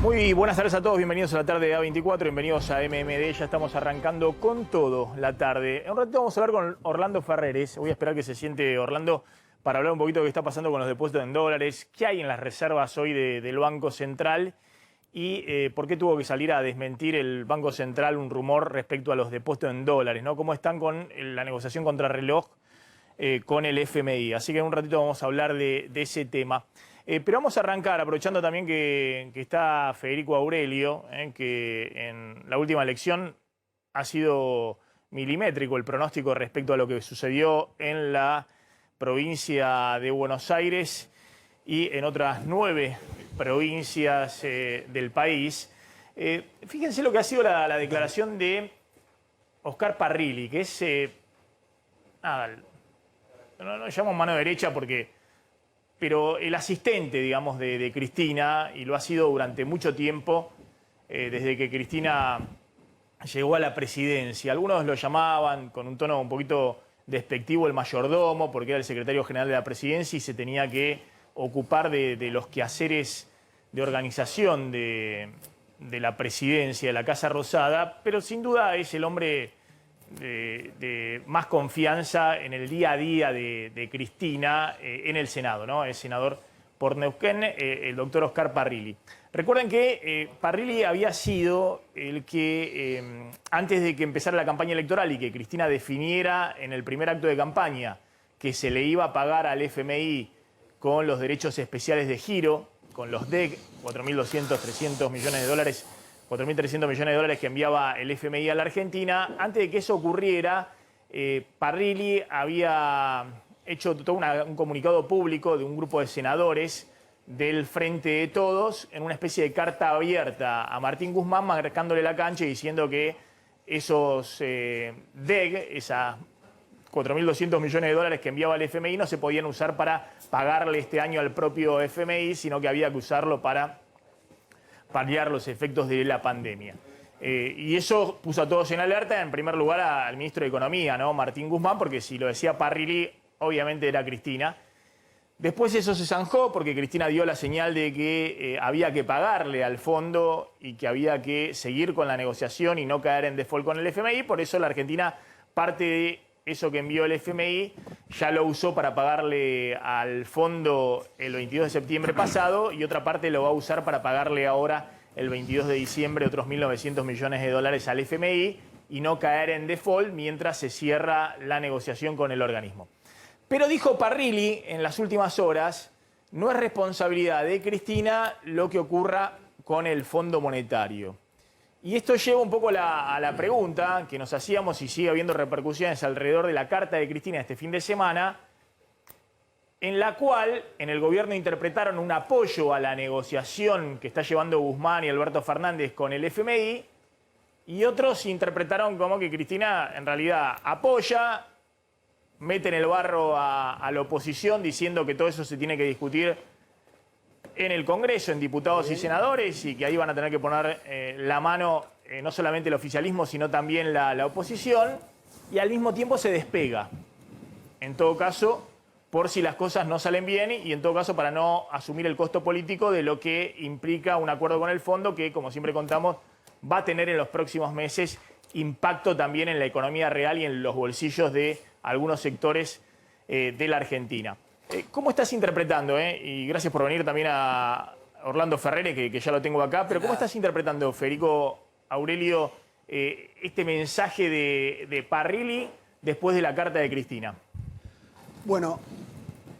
Muy buenas tardes a todos, bienvenidos a la tarde de A24, bienvenidos a MMD, ya estamos arrancando con todo la tarde. En un ratito vamos a hablar con Orlando Ferreres, voy a esperar que se siente Orlando para hablar un poquito de qué está pasando con los depósitos en dólares, qué hay en las reservas hoy del Banco Central y por qué tuvo que salir a desmentir el Banco Central un rumor respecto a los depósitos en dólares, ¿no? Cómo están con la negociación contrarreloj con el FMI. Así que en un ratito vamos a hablar de ese tema. Pero vamos a arrancar aprovechando también que está Federico Aurelio, que en la última elección ha sido milimétrico el pronóstico respecto a lo que sucedió en la provincia de Buenos Aires y en otras 9 provincias del país. Fíjense lo que ha sido la declaración de Oscar Parrilli, que es, no llamo mano derecha pero el asistente, digamos, de Cristina, y lo ha sido durante mucho tiempo, desde que Cristina llegó a la presidencia. Algunos lo llamaban con un tono un poquito despectivo el mayordomo, porque era el secretario general de la presidencia y se tenía que ocupar de los quehaceres de organización de la presidencia, de la Casa Rosada, pero sin duda es el hombre de más confianza en el día a día de Cristina en el Senado, ¿no? Es senador por Neuquén, el doctor Oscar Parrilli. Recuerden que Parrilli había sido el que, antes de que empezara la campaña electoral y que Cristina definiera en el primer acto de campaña que se le iba a pagar al FMI con los derechos especiales de giro, con los DEC, 4.200, 300 millones de dólares, 4.300 millones de dólares que enviaba el FMI a la Argentina. Antes de que eso ocurriera, Parrilli había hecho todo un comunicado público de un grupo de senadores del Frente de Todos en una especie de carta abierta a Martín Guzmán, marcándole la cancha y diciendo que esos DEG, esas 4.200 millones de dólares que enviaba el FMI, no se podían usar para pagarle este año al propio FMI, sino que había que usarlo para paliar los efectos de la pandemia. Y eso puso a todos en alerta, en primer lugar al ministro de Economía, ¿no? Martín Guzmán, porque si lo decía Parrilli, obviamente era Cristina. Después eso se zanjó porque Cristina dio la señal de que había que pagarle al fondo y que había que seguir con la negociación y no caer en default con el FMI. Por eso la Argentina, parte de eso que envió el FMI, ya lo usó para pagarle al fondo el 22 de septiembre pasado y otra parte lo va a usar para pagarle ahora el 22 de diciembre otros 1.900 millones de dólares al FMI y no caer en default mientras se cierra la negociación con el organismo. Pero dijo Parrilli en las últimas horas, no es responsabilidad de Cristina lo que ocurra con el Fondo Monetario. Y esto lleva un poco a la pregunta que nos hacíamos y sigue habiendo repercusiones alrededor de la carta de Cristina este fin de semana, en la cual en el gobierno interpretaron un apoyo a la negociación que está llevando Guzmán y Alberto Fernández con el FMI, y otros interpretaron como que Cristina en realidad apoya, mete en el barro a la oposición diciendo que todo eso se tiene que discutir en el Congreso, en diputados y senadores, y que ahí van a tener que poner la mano no solamente el oficialismo, sino también la oposición, y al mismo tiempo se despega. En todo caso, por si las cosas no salen bien, y en todo caso para no asumir el costo político de lo que implica un acuerdo con el fondo, que como siempre contamos, va a tener en los próximos meses impacto también en la economía real y en los bolsillos de algunos sectores de la Argentina. ¿Cómo estás interpretando, y gracias por venir también a Orlando Ferreres, que ya lo tengo acá, pero cómo estás interpretando, Federico Aurelio, este mensaje de Parrilli después de la carta de Cristina? Bueno,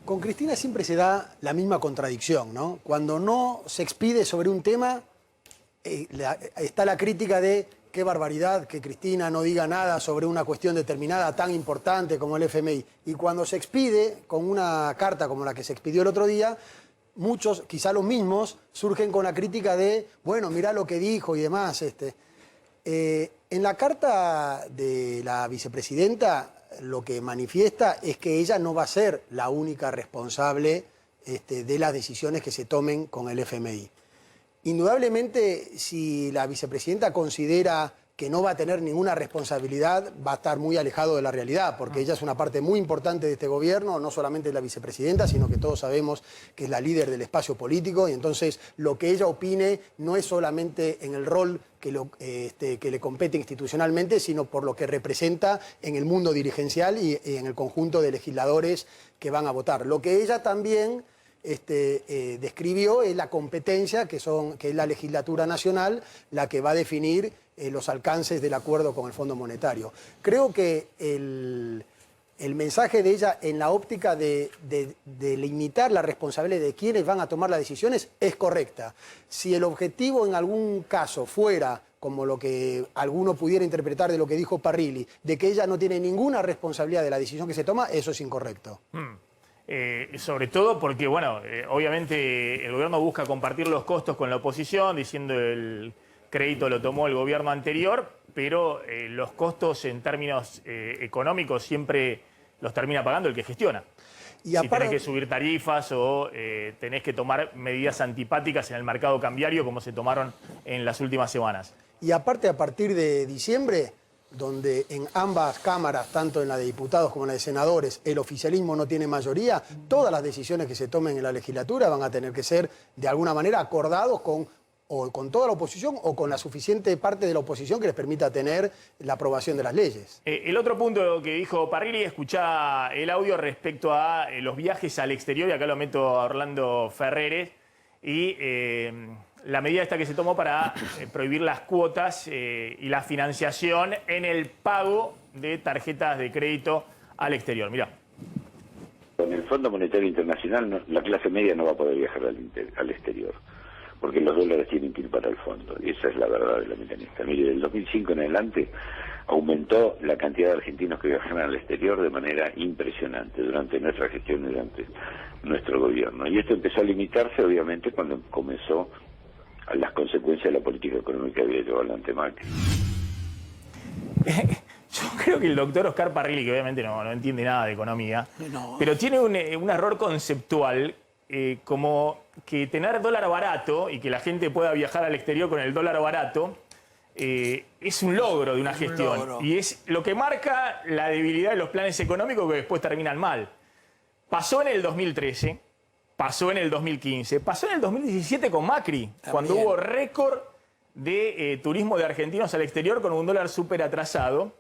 con Cristina siempre se da la misma contradicción, ¿no? Cuando no se expide sobre un tema, está la crítica de qué barbaridad que Cristina no diga nada sobre una cuestión determinada tan importante como el FMI. Y cuando se expide con una carta como la que se expidió el otro día, muchos, quizá los mismos, surgen con la crítica de, bueno, mirá lo que dijo y demás. En la carta de la vicepresidenta, lo que manifiesta es que ella no va a ser la única responsable de las decisiones que se tomen con el FMI. Indudablemente, si la vicepresidenta considera que no va a tener ninguna responsabilidad, va a estar muy alejado de la realidad, porque ella es una parte muy importante de este gobierno, no solamente es la vicepresidenta, sino que todos sabemos que es la líder del espacio político, y entonces lo que ella opine no es solamente en el rol que le compete institucionalmente, sino por lo que representa en el mundo dirigencial y en el conjunto de legisladores que van a votar. Lo que ella también describió es la competencia, que es la legislatura nacional, la que va a definir los alcances del acuerdo con el Fondo Monetario. Creo que el mensaje de ella en la óptica de limitar la responsabilidad de quienes van a tomar las decisiones es correcta. Si el objetivo en algún caso fuera, como lo que alguno pudiera interpretar de lo que dijo Parrilli, de que ella no tiene ninguna responsabilidad de la decisión que se toma, eso es incorrecto. Sobre todo porque, bueno, obviamente el gobierno busca compartir los costos con la oposición, diciendo el crédito lo tomó el gobierno anterior, pero los costos en términos económicos siempre los termina pagando el que gestiona. Y si tenés que subir tarifas o tenés que tomar medidas antipáticas en el mercado cambiario como se tomaron en las últimas semanas. Y aparte, a partir de diciembre, donde en ambas cámaras, tanto en la de diputados como en la de senadores, el oficialismo no tiene mayoría, todas las decisiones que se tomen en la legislatura van a tener que ser, de alguna manera, acordados con toda la oposición o con la suficiente parte de la oposición que les permita tener la aprobación de las leyes. El otro punto que dijo Parrilli, escuchá el audio respecto a los viajes al exterior, y acá lo meto a Orlando Ferreres, y la medida esta que se tomó para prohibir las cuotas y la financiación en el pago de tarjetas de crédito al exterior. Mirá. Con el Fondo Monetario Internacional la clase media no va a poder viajar al exterior, porque los dólares tienen que ir para el fondo, y esa es la verdad de la mecanismo. Mire, del 2005 en adelante aumentó la cantidad de argentinos que viajan al exterior de manera impresionante durante nuestra gestión y durante nuestro gobierno. Y esto empezó a limitarse, obviamente, cuando comenzó a las consecuencias de la política económica que había llevado adelante Macri. Yo creo que el doctor Oscar Parrilli, que obviamente no entiende nada de economía, pero tiene un error conceptual, como que tener dólar barato y que la gente pueda viajar al exterior con el dólar barato es un logro de una gestión. Y es lo que marca la debilidad de los planes económicos que después terminan mal. Pasó en el 2013, pasó en el 2015, pasó en el 2017 con Macri, también, cuando hubo récord de turismo de argentinos al exterior con un dólar súper atrasado.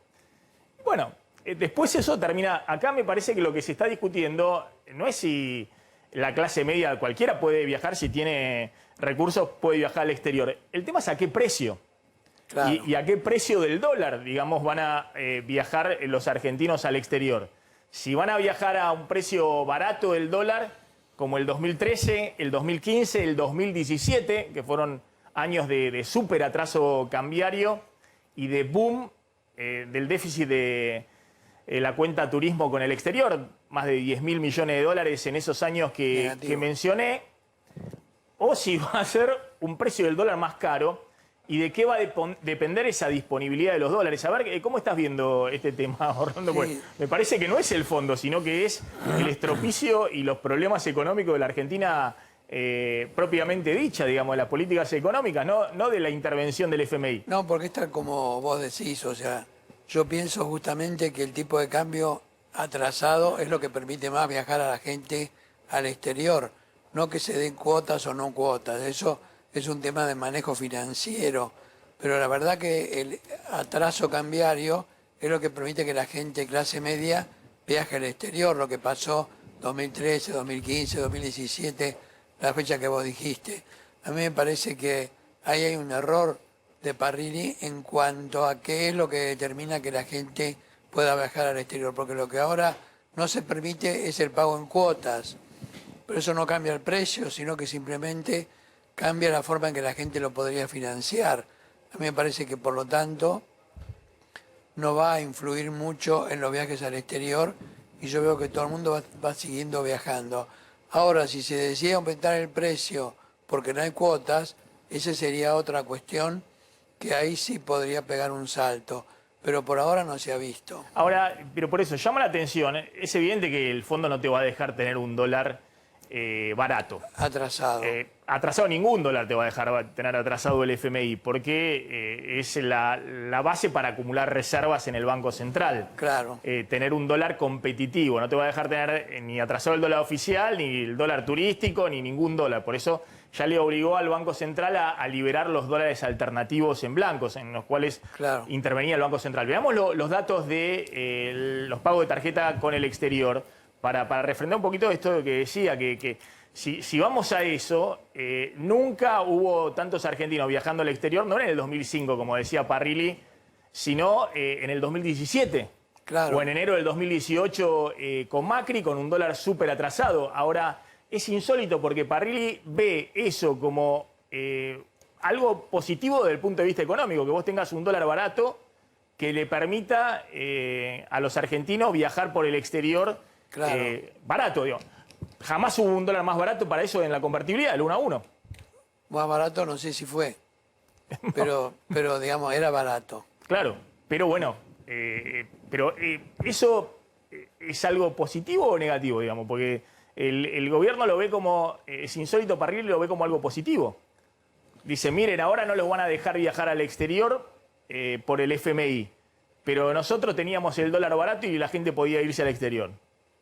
Bueno, después eso termina. Acá me parece que lo que se está discutiendo no es si la clase media, cualquiera puede viajar, si tiene recursos puede viajar al exterior. El tema es a qué precio. Claro. Y a qué precio del dólar, digamos, van a viajar los argentinos al exterior. Si van a viajar a un precio barato del dólar, como el 2013, el 2015, el 2017, que fueron años de súper atraso cambiario y de boom del déficit de la cuenta turismo con el exterior, más de 10.000 millones de dólares en esos años que mencioné, o si va a ser un precio del dólar más caro y de qué va a depender esa disponibilidad de los dólares. A ver, ¿cómo estás viendo este tema, Orlando? Sí. Pues, me parece que no es el fondo, sino que es el estropicio y los problemas económicos de la Argentina propiamente dicha, digamos, de las políticas económicas, no de la intervención del FMI. No, porque está como vos decís, o sea, yo pienso justamente que el tipo de cambio atrasado es lo que permite más viajar a la gente al exterior, no que se den cuotas o no cuotas, eso es un tema de manejo financiero, pero la verdad que el atraso cambiario es lo que permite que la gente clase media viaje al exterior, lo que pasó 2013, 2015, 2017, la fecha que vos dijiste. A mí me parece que ahí hay un error de Parrilli en cuanto a qué es lo que determina que la gente pueda viajar al exterior, porque lo que ahora no se permite es el pago en cuotas, pero eso no cambia el precio, sino que simplemente cambia la forma en que la gente lo podría financiar. A mí me parece que, por lo tanto, no va a influir mucho en los viajes al exterior y yo veo que todo el mundo va siguiendo viajando. Ahora, si se decide aumentar el precio porque no hay cuotas, esa sería otra cuestión que ahí sí podría pegar un salto, pero por ahora no se ha visto. Ahora, pero por eso llama la atención, es evidente que el fondo no te va a dejar tener un dólar barato. Atrasado. Atrasado ningún dólar te va a dejar tener atrasado el FMI, porque es la base para acumular reservas en el Banco Central. Claro. Tener un dólar competitivo, no te va a dejar tener ni atrasado el dólar oficial, ni el dólar turístico, ni ningún dólar. Por eso ya le obligó al Banco Central a liberar los dólares alternativos en blancos, en los cuales intervenía el Banco Central. Veamos los datos de los pagos de tarjeta con el exterior, para refrendar un poquito esto que decía, que si vamos a eso, nunca hubo tantos argentinos viajando al exterior, no en el 2005, como decía Parrilli, sino en el 2017. Claro. O en enero del 2018 con Macri, con un dólar súper atrasado. Ahora, es insólito porque Parrilli ve eso como algo positivo desde el punto de vista económico, que vos tengas un dólar barato que le permita a los argentinos viajar por el exterior barato, digo. Jamás hubo un dólar más barato para eso en la convertibilidad, el 1 a 1. Más barato no sé si fue, pero digamos, era barato. Claro, pero bueno, ¿eso es algo positivo o negativo, digamos? Porque el gobierno lo ve como, es insólito, Parrilli lo ve como algo positivo. Dice, miren, ahora no los van a dejar viajar al exterior por el FMI, pero nosotros teníamos el dólar barato y la gente podía irse al exterior.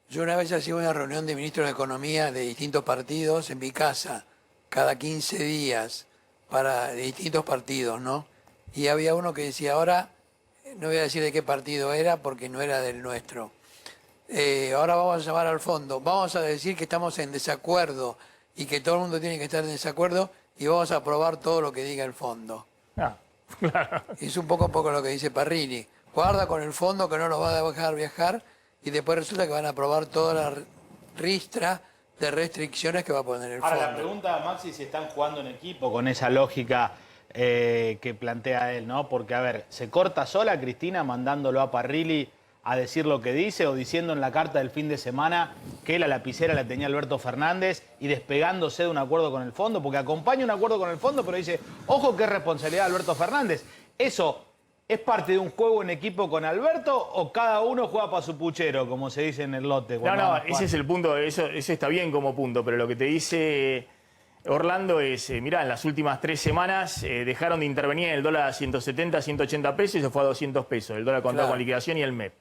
Yo una vez hacía una reunión de ministros de Economía de distintos partidos en mi casa, cada 15 días, de distintos partidos, ¿no? Y había uno que decía, ahora, no voy a decir de qué partido era porque no era del nuestro, ahora vamos a llamar al fondo, vamos a decir que estamos en desacuerdo y que todo el mundo tiene que estar en desacuerdo y vamos a aprobar todo lo que diga el fondo. Claro. Es un poco lo que dice Parrilli. Guarda con el fondo que no nos va a dejar viajar y después resulta que van a aprobar toda la ristra de restricciones que va a poner el fondo. Ahora, la pregunta, Maxi, si están jugando en equipo con esa lógica que plantea él, ¿no? Porque, a ver, ¿se corta sola Cristina mandándolo a Parrilli a decir lo que dice o diciendo en la carta del fin de semana que la lapicera la tenía Alberto Fernández y despegándose de un acuerdo con el fondo? Porque acompaña un acuerdo con el fondo, pero dice, ojo que es responsabilidad de Alberto Fernández. ¿Eso es parte de un juego en equipo con Alberto o cada uno juega para su puchero, como se dice en el lote? No, ese es el punto, eso está bien como punto, pero lo que te dice Orlando es, mirá, en las últimas 3 semanas dejaron de intervenir en el dólar a 170, 180 pesos y se fue a 200 pesos, el dólar contado con liquidación y el MEP.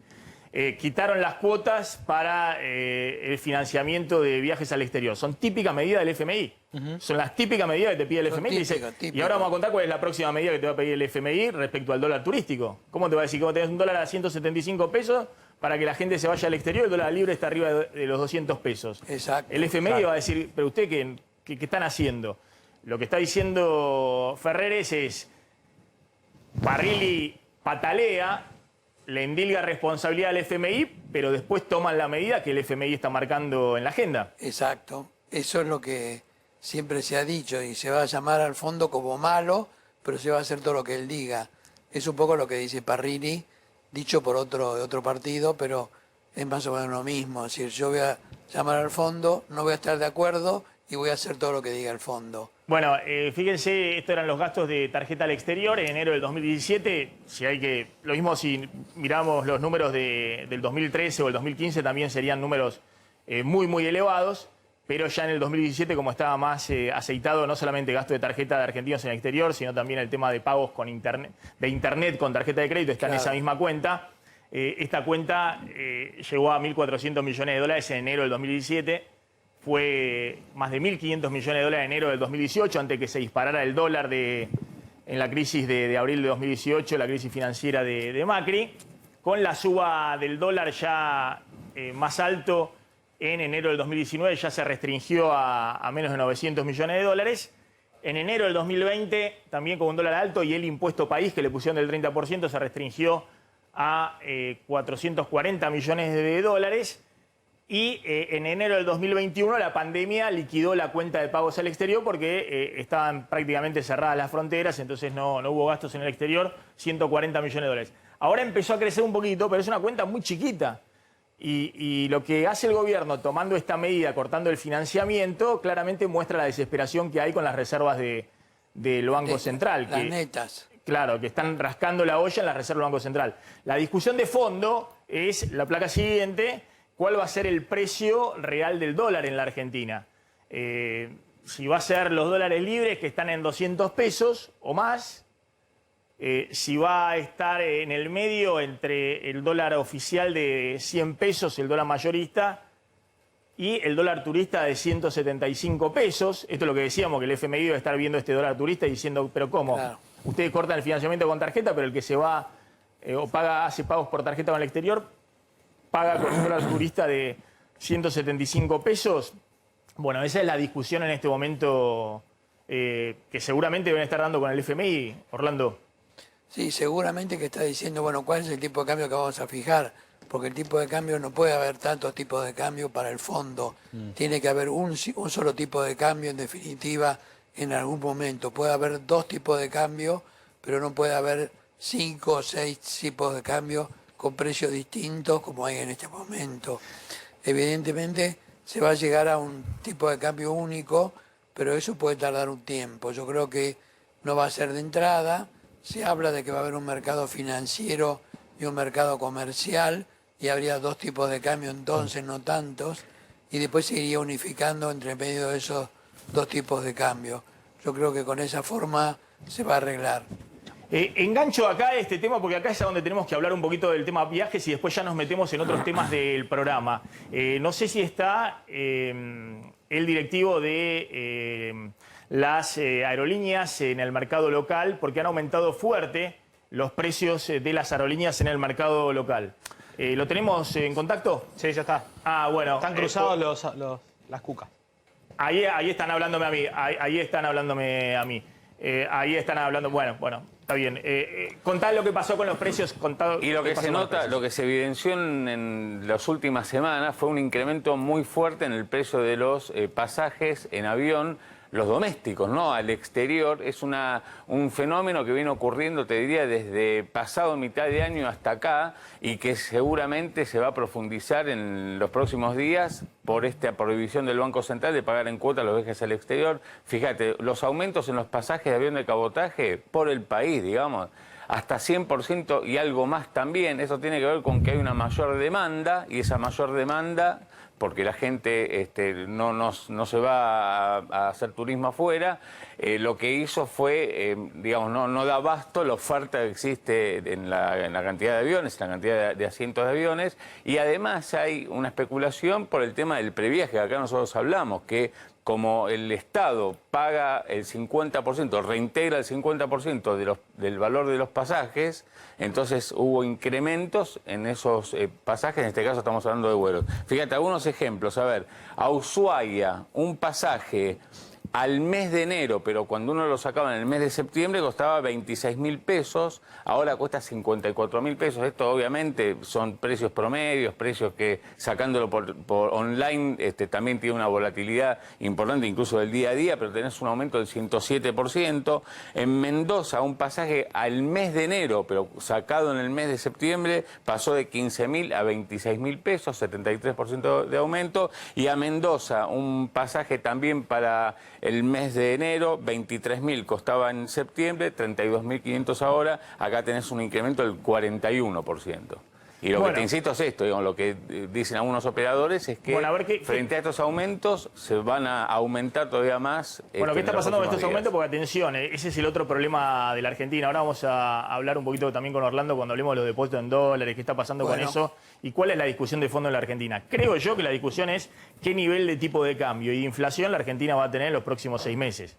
Quitaron las cuotas para el financiamiento de viajes al exterior. Son típicas medidas del FMI. Son las típicas medidas que te pide el FMI. Y ahora vamos a contar cuál es la próxima medida que te va a pedir el FMI respecto al dólar turístico. ¿Cómo te va a decir que vos tenés un dólar a 175 pesos para que la gente se vaya al exterior? El dólar libre está arriba de los 200 pesos. Exacto. El FMI va a decir, pero usted, ¿qué están haciendo? Lo que está diciendo Ferreres es, Parrilli patalea, le endilga responsabilidad al FMI, pero después toman la medida que el FMI está marcando en la agenda. Exacto. Eso es lo que siempre se ha dicho y se va a llamar al fondo como malo, pero se va a hacer todo lo que él diga. Es un poco lo que dice Parrilli, dicho por otro partido, pero es más o menos lo mismo. Es decir, yo voy a llamar al fondo, no voy a estar de acuerdo y voy a hacer todo lo que diga el fondo. Bueno, fíjense, estos eran los gastos de tarjeta al exterior en enero del 2017. Lo mismo si miramos los números del 2013 o el 2015, también serían números muy, muy elevados. Pero ya en el 2017, como estaba más aceitado, no solamente gasto de tarjeta de argentinos en el exterior, sino también el tema de pagos con de internet con tarjeta de crédito, está en esa misma cuenta. Esta cuenta llegó a 1.400 millones de dólares en enero del 2017. Fue más de 1.500 millones de dólares en enero del 2018, antes que se disparara el dólar en la crisis de abril de 2018, la crisis financiera de Macri. Con la suba del dólar ya más alto en enero del 2019, ya se restringió a menos de 900 millones de dólares. En enero del 2020, también con un dólar alto y el impuesto país que le pusieron del 30%, se restringió a 440 millones de dólares. Y en enero del 2021 la pandemia liquidó la cuenta de pagos al exterior porque estaban prácticamente cerradas las fronteras, entonces no hubo gastos en el exterior, 140 millones de dólares. Ahora empezó a crecer un poquito, pero es una cuenta muy chiquita. Y lo que hace el gobierno tomando esta medida, cortando el financiamiento, claramente muestra la desesperación que hay con las reservas del Banco Central. Las netas. Claro, que están rascando la olla en las reservas del Banco Central. La discusión de fondo es la placa siguiente: ¿cuál va a ser el precio real del dólar en la Argentina? si va a ser los dólares libres que están en 200 pesos o más, si va a estar en el medio entre el dólar oficial de 100 pesos, el dólar mayorista, y el dólar turista de 175 pesos. Esto es lo que decíamos, que el FMI va a estar viendo este dólar turista y diciendo, pero ¿cómo? Claro. Ustedes cortan el financiamiento con tarjeta, pero el que se va o paga, hace pagos por tarjeta en el exterior, paga con un dólar turista de 175 pesos. Bueno, esa es la discusión en este momento que seguramente van a estar dando con el FMI, Orlando. Sí, seguramente que está diciendo, bueno, ¿cuál es el tipo de cambio que vamos a fijar? Porque el tipo de cambio no puede haber tantos tipos de cambio para el fondo. Tiene que haber un solo tipo de cambio, en definitiva, en algún momento. Puede haber 2 tipos de cambio, pero no puede haber 5 o 6 tipos de cambio con precios distintos como hay en este momento. Evidentemente se va a llegar a un tipo de cambio único, pero eso puede tardar un tiempo. Yo creo que no va a ser de entrada. Se habla de que va a haber un mercado financiero y un mercado comercial, y habría 2 tipos de cambio entonces, no tantos, y después se iría unificando entre medio de esos 2 tipos de cambio. Yo creo que con esa forma se va a arreglar. Engancho acá este tema porque acá es donde tenemos que hablar un poquito del tema viajes y después ya nos metemos en otros temas del programa. No sé si está el directivo de las aerolíneas en el mercado local, porque han aumentado fuerte los precios de las aerolíneas en el mercado local. ¿Lo tenemos en contacto? Sí, ya está. Ah, bueno. Están cruzados las cucas. Ahí están hablándome a mí. Ahí están hablándome a mí. Ahí están hablando. Bueno, está bien. Contad lo que pasó con los precios. Y lo que se nota, lo que se evidenció en las últimas semanas fue un incremento muy fuerte en el precio de los pasajes en avión, los domésticos, ¿no? Al exterior. Es un fenómeno que viene ocurriendo, te diría, desde pasado mitad de año hasta acá, y que seguramente se va a profundizar en los próximos días por esta prohibición del Banco Central de pagar en cuotas los viajes al exterior. Fíjate, los aumentos en los pasajes de avión de cabotaje por el país, digamos, hasta 100% y algo más también. Eso tiene que ver con que hay una mayor demanda, y esa mayor demanda, porque la gente no se va a hacer turismo afuera, lo que hizo fue, digamos, no da abasto la oferta que existe en la cantidad de aviones, en la cantidad de asientos de aviones, y además hay una especulación por el tema del previaje, que acá nosotros hablamos, que como el Estado paga el 50%, reintegra el 50% del valor de los pasajes, entonces hubo incrementos en esos pasajes, en este caso estamos hablando de vuelos. Fíjate, algunos ejemplos, a ver, a Ushuaia, un pasaje al mes de enero, pero cuando uno lo sacaba en el mes de septiembre costaba 26.000 pesos, ahora cuesta 54.000 pesos. Esto obviamente son precios promedios, precios que sacándolo por online también tiene una volatilidad importante, incluso del día a día, pero tenés un aumento del 107%. En Mendoza, un pasaje al mes de enero, pero sacado en el mes de septiembre, pasó de 15.000 a 26.000 pesos, 73% de aumento. Y a Mendoza, un pasaje también para el mes de enero, 23.000 costaba en septiembre, 32.500 ahora. Acá tenés un incremento del 41%. Y lo que te insisto es esto, digamos, lo que dicen algunos operadores es que frente a estos aumentos se van a aumentar todavía más. Bueno, ¿qué está pasando con estos aumentos? Porque atención, ese es el otro problema de la Argentina. Ahora vamos a hablar un poquito también con Orlando cuando hablemos de los depósitos en dólares, qué está pasando con eso y cuál es la discusión de fondo en la Argentina. Creo yo que la discusión es qué nivel de tipo de cambio y de inflación la Argentina va a tener en los próximos 6 meses.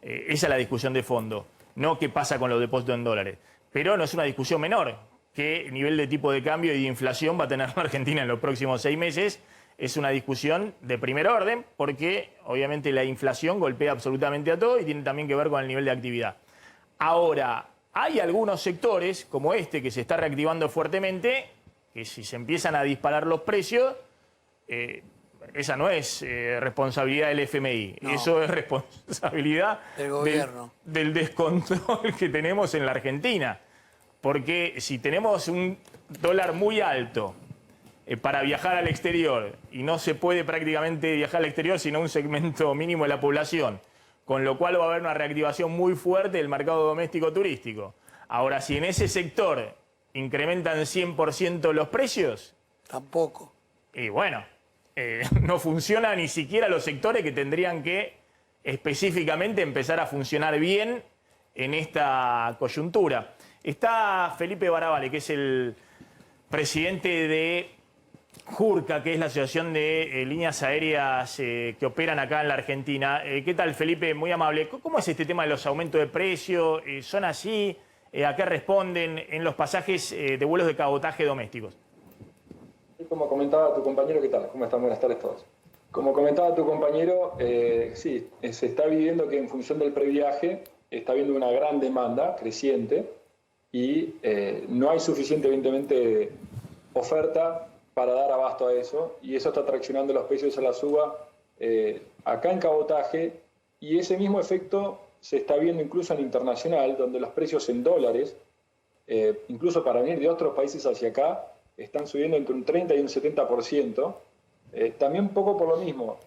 Esa es la discusión de fondo, no qué pasa con los depósitos en dólares. Pero no es una discusión menor. ¿Qué nivel de tipo de cambio y de inflación va a tener la Argentina en los próximos 6 meses? Es una discusión de primer orden porque obviamente la inflación golpea absolutamente a todo y tiene también que ver con el nivel de actividad. Ahora, hay algunos sectores como este que se está reactivando fuertemente, que si se empiezan a disparar los precios, esa no es responsabilidad del FMI, no. Eso es responsabilidad del gobierno, del descontrol que tenemos en la Argentina. Porque si tenemos un dólar muy alto para viajar al exterior y no se puede prácticamente viajar al exterior sino un segmento mínimo de la población, con lo cual va a haber una reactivación muy fuerte del mercado doméstico turístico. Ahora, si en ese sector incrementan 100% los precios... Tampoco. Y bueno, no funciona ni siquiera los sectores que tendrían que específicamente empezar a funcionar bien en esta coyuntura. Está Felipe Barabale, que es el presidente de JURCA, que es la Asociación de Líneas Aéreas que operan acá en la Argentina. ¿Qué tal, Felipe? Muy amable. ¿Cómo es este tema de los aumentos de precio? ¿Son así? ¿A qué responden en los pasajes de vuelos de cabotaje domésticos? Como comentaba tu compañero, ¿qué tal? ¿Cómo están? Buenas tardes a todos. Como comentaba tu compañero, sí, se está viviendo que en función del previaje está habiendo una gran demanda creciente y no hay suficiente, evidentemente, oferta para dar abasto a eso, y eso está traccionando los precios a la suba acá en cabotaje, y ese mismo efecto se está viendo incluso en internacional, donde los precios en dólares, incluso para venir de otros países hacia acá, están subiendo entre un 30 y un 70%. También un poco por lo mismo.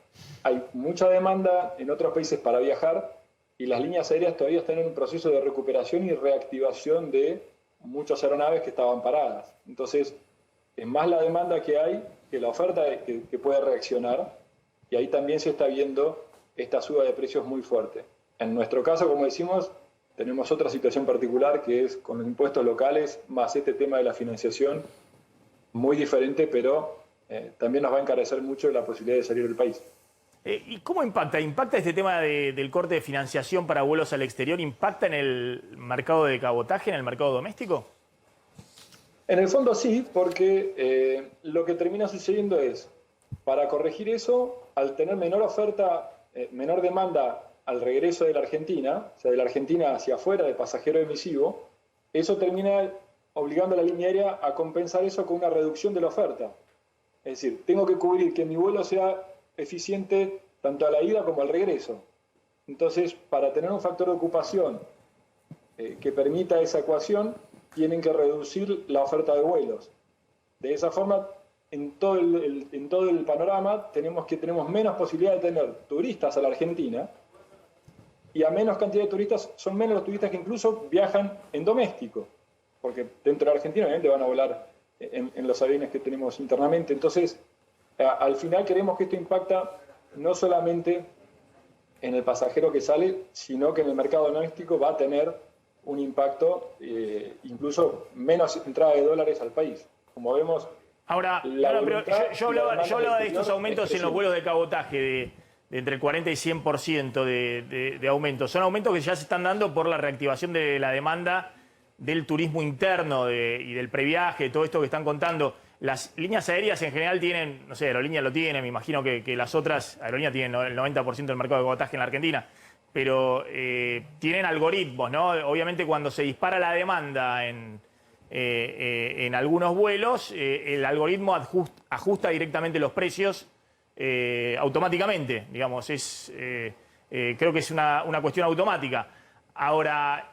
Hay mucha demanda en otros países para viajar y las líneas aéreas todavía están en un proceso de recuperación y reactivación de muchas aeronaves que estaban paradas. Entonces, es más la demanda que hay que la oferta que puede reaccionar, y ahí también se está viendo esta suba de precios muy fuerte. En nuestro caso, como decimos, tenemos otra situación particular que es con los impuestos locales más este tema de la financiación, muy diferente, pero también nos va a encarecer mucho la posibilidad de salir del país. ¿Y cómo impacta? ¿Impacta este tema del corte de financiación para vuelos al exterior? ¿Impacta en el mercado de cabotaje, en el mercado doméstico? En el fondo sí, porque lo que termina sucediendo es, para corregir eso, al tener menor oferta, menor demanda al regreso de la Argentina, o sea, de la Argentina hacia afuera de pasajero emisivo, eso termina obligando a la línea aérea a compensar eso con una reducción de la oferta. Es decir, tengo que cubrir que mi vuelo sea eficiente tanto a la ida como al regreso. Entonces, para tener un factor de ocupación que permita esa ecuación, tienen que reducir la oferta de vuelos. De esa forma, en todo el panorama, tenemos menos posibilidad de tener turistas a la Argentina, y a menos cantidad de turistas, son menos los turistas que incluso viajan en doméstico, porque dentro de la Argentina obviamente van a volar en los aviones que tenemos internamente. Entonces, al final queremos que esto impacta no solamente en el pasajero que sale, sino que en el mercado doméstico va a tener un impacto, incluso menos entrada de dólares al país. Como vemos... Ahora, pero yo hablaba de estos aumentos en los vuelos de cabotaje, de entre el 40 y 100% de aumento. Son aumentos que ya se están dando por la reactivación de la demanda del turismo interno y del previaje, todo esto que están contando. Las líneas aéreas en general tienen, no sé, Aerolíneas lo tiene, me imagino que las otras aerolíneas tienen el 90% del mercado de cabotaje en la Argentina, pero tienen algoritmos, ¿no? Obviamente cuando se dispara la demanda en algunos vuelos, el algoritmo ajusta directamente los precios automáticamente, digamos, creo que es una cuestión automática. Ahora,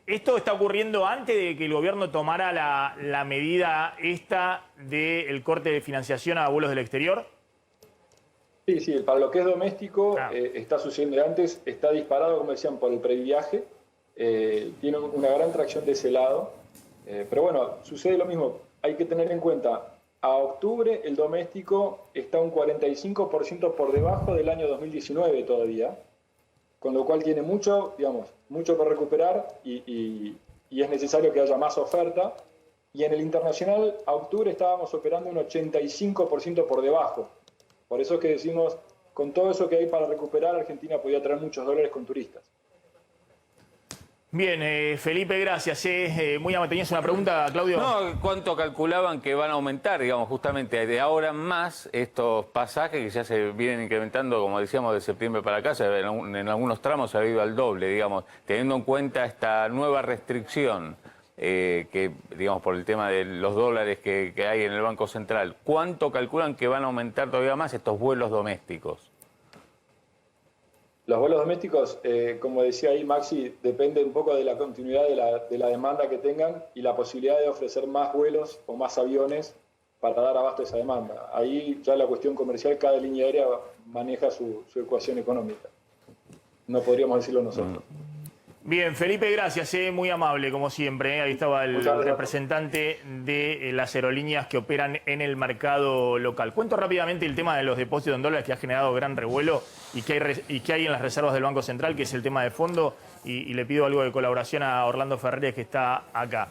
¿esto está ocurriendo antes de que el gobierno tomara la medida esta del corte de financiación a vuelos del exterior? Sí, para lo que es doméstico está sucediendo antes, está disparado, como decían, por el previaje, tiene una gran tracción de ese lado, pero bueno, sucede lo mismo, hay que tener en cuenta, a octubre el doméstico está un 45% por debajo del año 2019 todavía, con lo cual tiene mucho por recuperar y es necesario que haya más oferta. Y en el internacional, a octubre estábamos operando un 85% por debajo. Por eso es que decimos, con todo eso que hay para recuperar, Argentina podía traer muchos dólares con turistas. Bien, Felipe, gracias. Muy amable. ¿Tenías una pregunta, Claudio? No, ¿cuánto calculaban que van a aumentar, digamos, justamente de ahora en más estos pasajes que ya se vienen incrementando, como decíamos, de septiembre para acá? En algunos tramos se ha ido al doble, digamos, teniendo en cuenta esta nueva restricción que, digamos, por el tema de los dólares que hay en el Banco Central. ¿Cuánto calculan que van a aumentar todavía más estos vuelos domésticos? Los vuelos domésticos, como decía ahí Maxi, depende un poco de la continuidad de la demanda que tengan y la posibilidad de ofrecer más vuelos o más aviones para dar abasto a esa demanda. Ahí ya la cuestión comercial, cada línea aérea maneja su ecuación económica. No podríamos decirlo nosotros. Bien, Felipe, gracias, muy amable como siempre. Ahí estaba el Muchas gracias. representante de las aerolíneas que operan en el mercado local. Cuento rápidamente el tema de los depósitos en dólares que ha generado gran revuelo y que hay en las reservas del Banco Central, que es el tema de fondo, y le pido algo de colaboración a Orlando Ferreres, que está acá.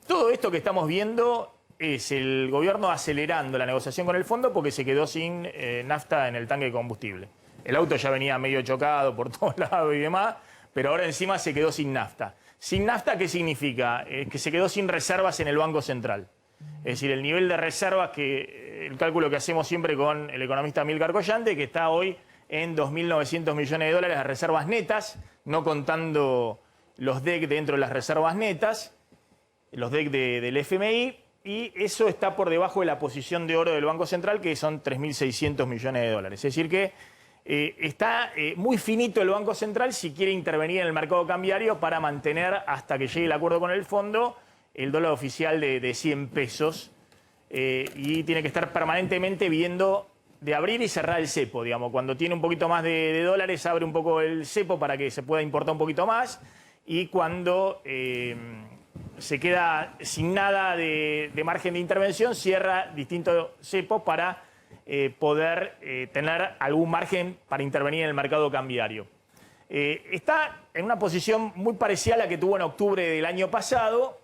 Todo esto que estamos viendo es el gobierno acelerando la negociación con el fondo porque se quedó sin nafta en el tanque de combustible. El auto ya venía medio chocado por todos lados y demás, pero ahora encima se quedó sin nafta. ¿Sin nafta qué significa? Que se quedó sin reservas en el Banco Central. Es decir, el nivel de reservas, que el cálculo que hacemos siempre con el economista Amílcar Collante, que está hoy en 2.900 millones de dólares de reservas netas, no contando los DEC dentro de las reservas netas, los DEC del FMI, y eso está por debajo de la posición de oro del Banco Central, que son 3.600 millones de dólares. Es decir que está muy finito el Banco Central si quiere intervenir en el mercado cambiario para mantener, hasta que llegue el acuerdo con el fondo, el dólar oficial de 100 pesos. Y tiene que estar permanentemente viendo de abrir y cerrar el cepo, digamos. Cuando tiene un poquito más de dólares, abre un poco el cepo para que se pueda importar un poquito más. Y cuando se queda sin nada de margen de intervención, cierra distintos cepos para poder tener algún margen para intervenir en el mercado cambiario. Está en una posición muy parecida a la que tuvo en octubre del año pasado,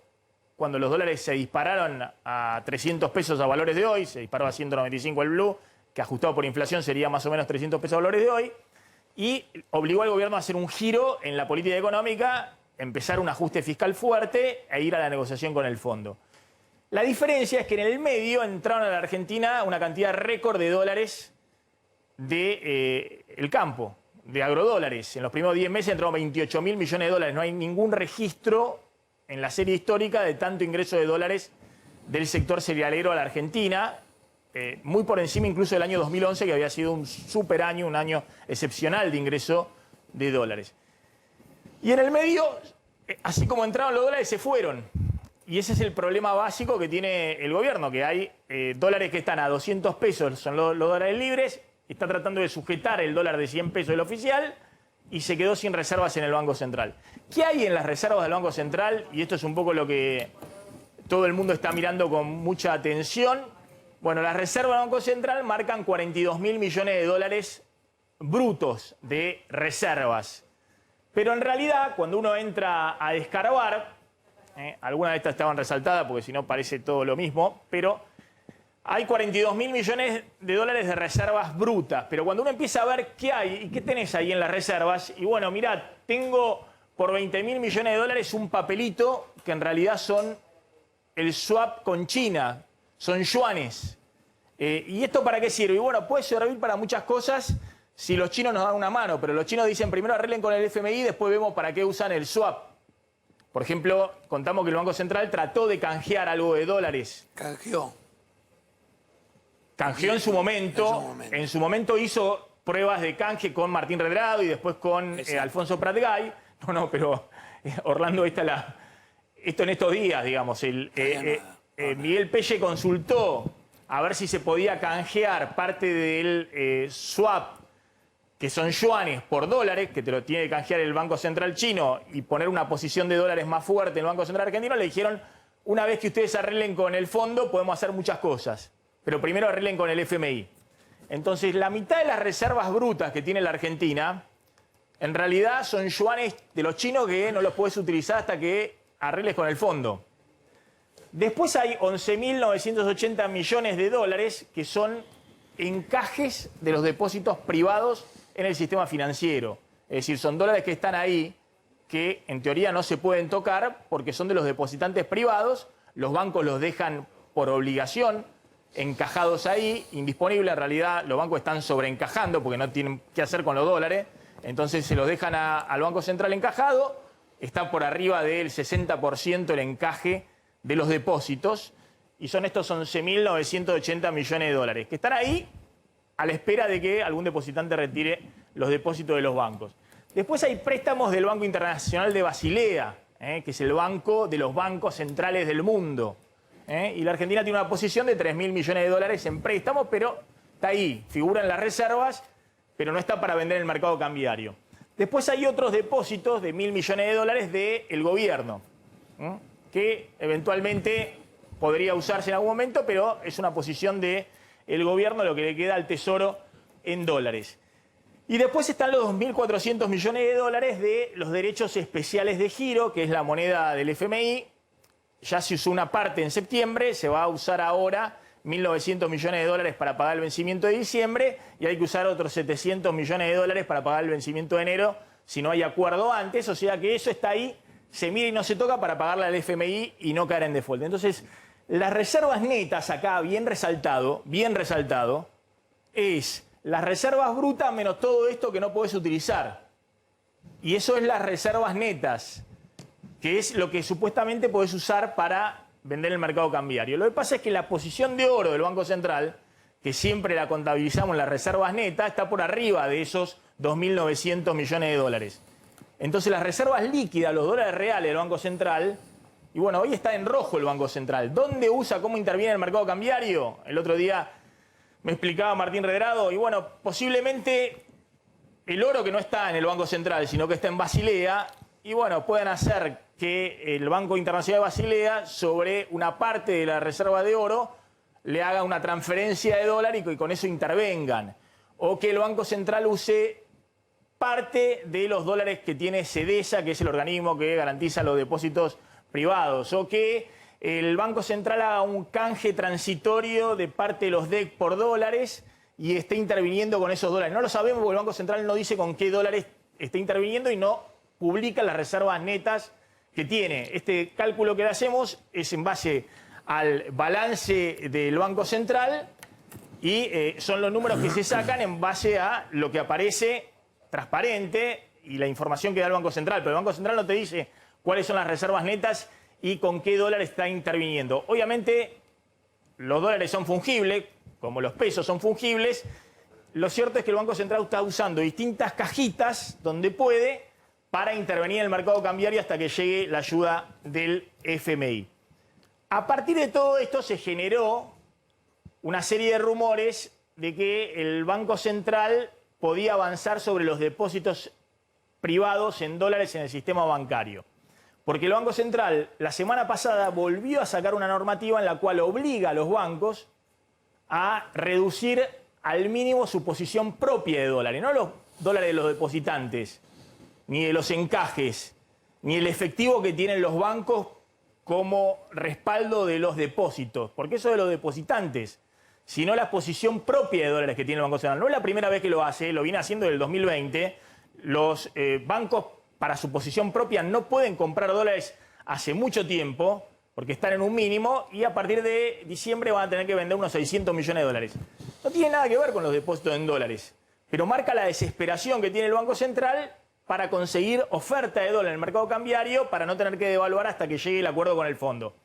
cuando los dólares se dispararon a 300 pesos a valores de hoy, se disparó a 195 el blue, que ajustado por inflación sería más o menos 300 pesos a valores de hoy, y obligó al gobierno a hacer un giro en la política económica, empezar un ajuste fiscal fuerte e ir a la negociación con el fondo. La diferencia es que en el medio entraron a la Argentina una cantidad récord de dólares del campo, de agrodólares. En los primeros 10 meses entraron 28.000 millones de dólares. No hay ningún registro en la serie histórica de tanto ingreso de dólares del sector cerealero a la Argentina, muy por encima incluso del año 2011, que había sido un super año, un año excepcional de ingreso de dólares. Y en el medio, así como entraron los dólares, se fueron. Y ese es el problema básico que tiene el gobierno, que hay dólares que están a 200 pesos, son los dólares libres, está tratando de sujetar el dólar de 100 pesos, el oficial, y se quedó sin reservas en el Banco Central. ¿Qué hay en las reservas del Banco Central? Y esto es un poco lo que todo el mundo está mirando con mucha atención. Bueno, las reservas del Banco Central marcan 42.000 millones de dólares brutos de reservas. Pero en realidad, cuando uno entra a descarbar, algunas de estas estaban resaltadas porque si no parece todo lo mismo, pero hay 42.000 millones de dólares de reservas brutas. Pero cuando uno empieza a ver qué hay y qué tenés ahí en las reservas, y bueno, mirá, tengo por 20.000 millones de dólares un papelito que en realidad son el swap con China, son yuanes. ¿Y esto para qué sirve? Y bueno, puede servir para muchas cosas si los chinos nos dan una mano, pero los chinos dicen primero arreglen con el FMI, después vemos para qué usan el swap. Por ejemplo, contamos que el Banco Central trató de canjear algo de dólares. Canjeó. Canjeó en su momento. En su momento hizo pruebas de canje con Martín Redrado y después con Alfonso Pratgay. No, pero Orlando, esto en estos días, digamos. Miguel Pelle consultó a ver si se podía canjear parte del swap, que son yuanes, por dólares, que te lo tiene que canjear el Banco Central chino, y poner una posición de dólares más fuerte en el Banco Central argentino. Le dijeron, una vez que ustedes arreglen con el fondo, podemos hacer muchas cosas, pero primero arreglen con el FMI. Entonces, la mitad de las reservas brutas que tiene la Argentina, en realidad son yuanes de los chinos que no los puedes utilizar hasta que arregles con el fondo. Después hay 11.980 millones de dólares que son encajes de los depósitos privados en el sistema financiero. Es decir, son dólares que están ahí, que en teoría no se pueden tocar porque son de los depositantes privados. Los bancos los dejan por obligación encajados ahí, indisponibles. En realidad los bancos están sobreencajando porque no tienen qué hacer con los dólares. Entonces se los dejan al Banco Central encajado. Está por arriba del 60% el encaje de los depósitos. Y son estos 11.980 millones de dólares que están ahí a la espera de que algún depositante retire los depósitos de los bancos. Después hay préstamos del Banco Internacional de Basilea, que es el banco de los bancos centrales del mundo. Y la Argentina tiene una posición de 3.000 millones de dólares en préstamos, pero está ahí, figura en las reservas, pero no está para vender en el mercado cambiario. Después hay otros depósitos de 1.000 millones de dólares del gobierno, que eventualmente podría usarse en algún momento, pero es una posición del gobierno lo que le queda al Tesoro en dólares. Y después están los 2.400 millones de dólares de los derechos especiales de giro, que es la moneda del FMI. Ya se usó una parte en septiembre, se va a usar ahora 1.900 millones de dólares para pagar el vencimiento de diciembre y hay que usar otros 700 millones de dólares para pagar el vencimiento de enero si no hay acuerdo antes. O sea que eso está ahí, se mira y no se toca para pagarle al FMI y no caer en default. Entonces, las reservas netas acá, bien resaltado, es las reservas brutas menos todo esto que no podés utilizar. Y eso es las reservas netas, que es lo que supuestamente podés usar para vender en el mercado cambiario. Lo que pasa es que la posición de oro del Banco Central, que siempre la contabilizamos en las reservas netas, está por arriba de esos 2.900 millones de dólares. Entonces las reservas líquidas, los dólares reales del Banco Central, y bueno, hoy está en rojo el Banco Central. ¿Dónde usa, cómo interviene en el mercado cambiario? El otro día me explicaba Martín Redrado, y bueno, posiblemente el oro que no está en el Banco Central, sino que está en Basilea, y bueno, pueden hacer que el Banco Internacional de Basilea, sobre una parte de la reserva de oro, le haga una transferencia de dólar y con eso intervengan. O que el Banco Central use parte de los dólares que tiene SEDESA, que es el organismo que garantiza los depósitos privados. O que el Banco Central haga un canje transitorio de parte de los DEC por dólares y esté interviniendo con esos dólares. No lo sabemos porque el Banco Central no dice con qué dólares está interviniendo y no publica las reservas netas que tiene. Este cálculo que le hacemos es en base al balance del Banco Central y son los números que se sacan en base a lo que aparece transparente y la información que da el Banco Central. Pero el Banco Central no te dice cuáles son las reservas netas y con qué dólar está interviniendo. Obviamente los dólares son fungibles, como los pesos son fungibles. Lo cierto es que el Banco Central está usando distintas cajitas donde puede para intervenir en el mercado cambiario hasta que llegue la ayuda del FMI. A partir de todo esto se generó una serie de rumores de que el Banco Central podía avanzar sobre los depósitos privados en dólares en el sistema bancario. Porque el Banco Central la semana pasada volvió a sacar una normativa en la cual obliga a los bancos a reducir al mínimo su posición propia de dólares, no los dólares de los depositantes, ni de los encajes, ni el efectivo que tienen los bancos como respaldo de los depósitos, porque eso de los depositantes, sino la posición propia de dólares que tiene el Banco Central. No es la primera vez que lo hace, lo viene haciendo desde el 2020. Los bancos para su posición propia no pueden comprar dólares hace mucho tiempo, porque están en un mínimo, y a partir de diciembre van a tener que vender unos 600 millones de dólares. No tiene nada que ver con los depósitos en dólares, pero marca la desesperación que tiene el Banco Central para conseguir oferta de dólar en el mercado cambiario para no tener que devaluar hasta que llegue el acuerdo con el fondo.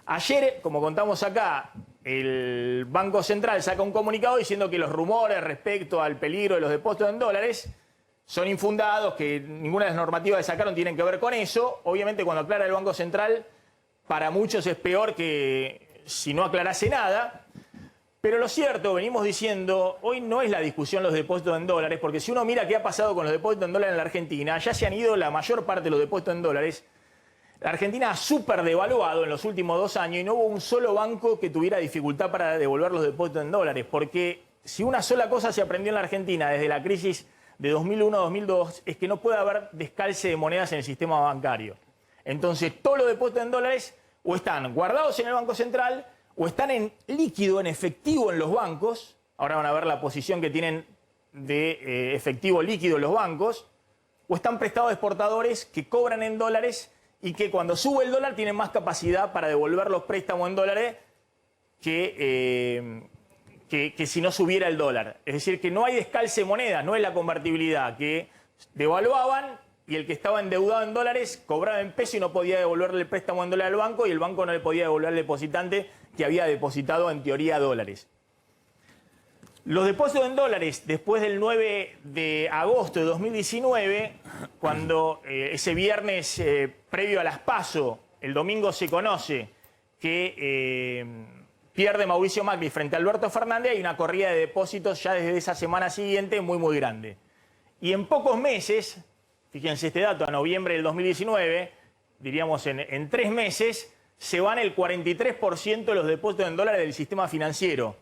Ayer, como contamos acá, el Banco Central saca un comunicado diciendo que los rumores respecto al peligro de los depósitos en dólares son infundados, que ninguna de las normativas que sacaron tienen que ver con eso. Obviamente, cuando aclara el Banco Central, para muchos es peor que si no aclarase nada. Pero lo cierto, venimos diciendo, hoy no es la discusión los depósitos en dólares, porque si uno mira qué ha pasado con los depósitos en dólares en la Argentina, ya se han ido la mayor parte de los depósitos en dólares. La Argentina ha súper devaluado en los últimos 2 años y no hubo un solo banco que tuviera dificultad para devolver los depósitos en dólares, porque si una sola cosa se aprendió en la Argentina desde la crisis de 2001-2002 es que no puede haber descalce de monedas en el sistema bancario. Entonces, todos los depósitos en dólares o están guardados en el Banco Central o están en líquido, en efectivo en los bancos. Ahora van a ver la posición que tienen de efectivo líquido los bancos. O están prestados a exportadores que cobran en dólares y que cuando sube el dólar tienen más capacidad para devolver los préstamos en dólares que si no subiera el dólar. Es decir, que no hay descalce de moneda, no es la convertibilidad, que devaluaban y el que estaba endeudado en dólares cobraba en peso y no podía devolverle el préstamo en dólar al banco y el banco no le podía devolver al depositante que había depositado en teoría dólares. Los depósitos en dólares después del 9 de agosto de 2019, cuando ese viernes previo a las PASO, el domingo se conoce que pierde Mauricio Macri frente a Alberto Fernández, hay una corrida de depósitos ya desde esa semana siguiente muy grande. Y en pocos meses, fíjense este dato, a noviembre del 2019, diríamos en 3 meses, se van el 43% de los depósitos en dólares del sistema financiero.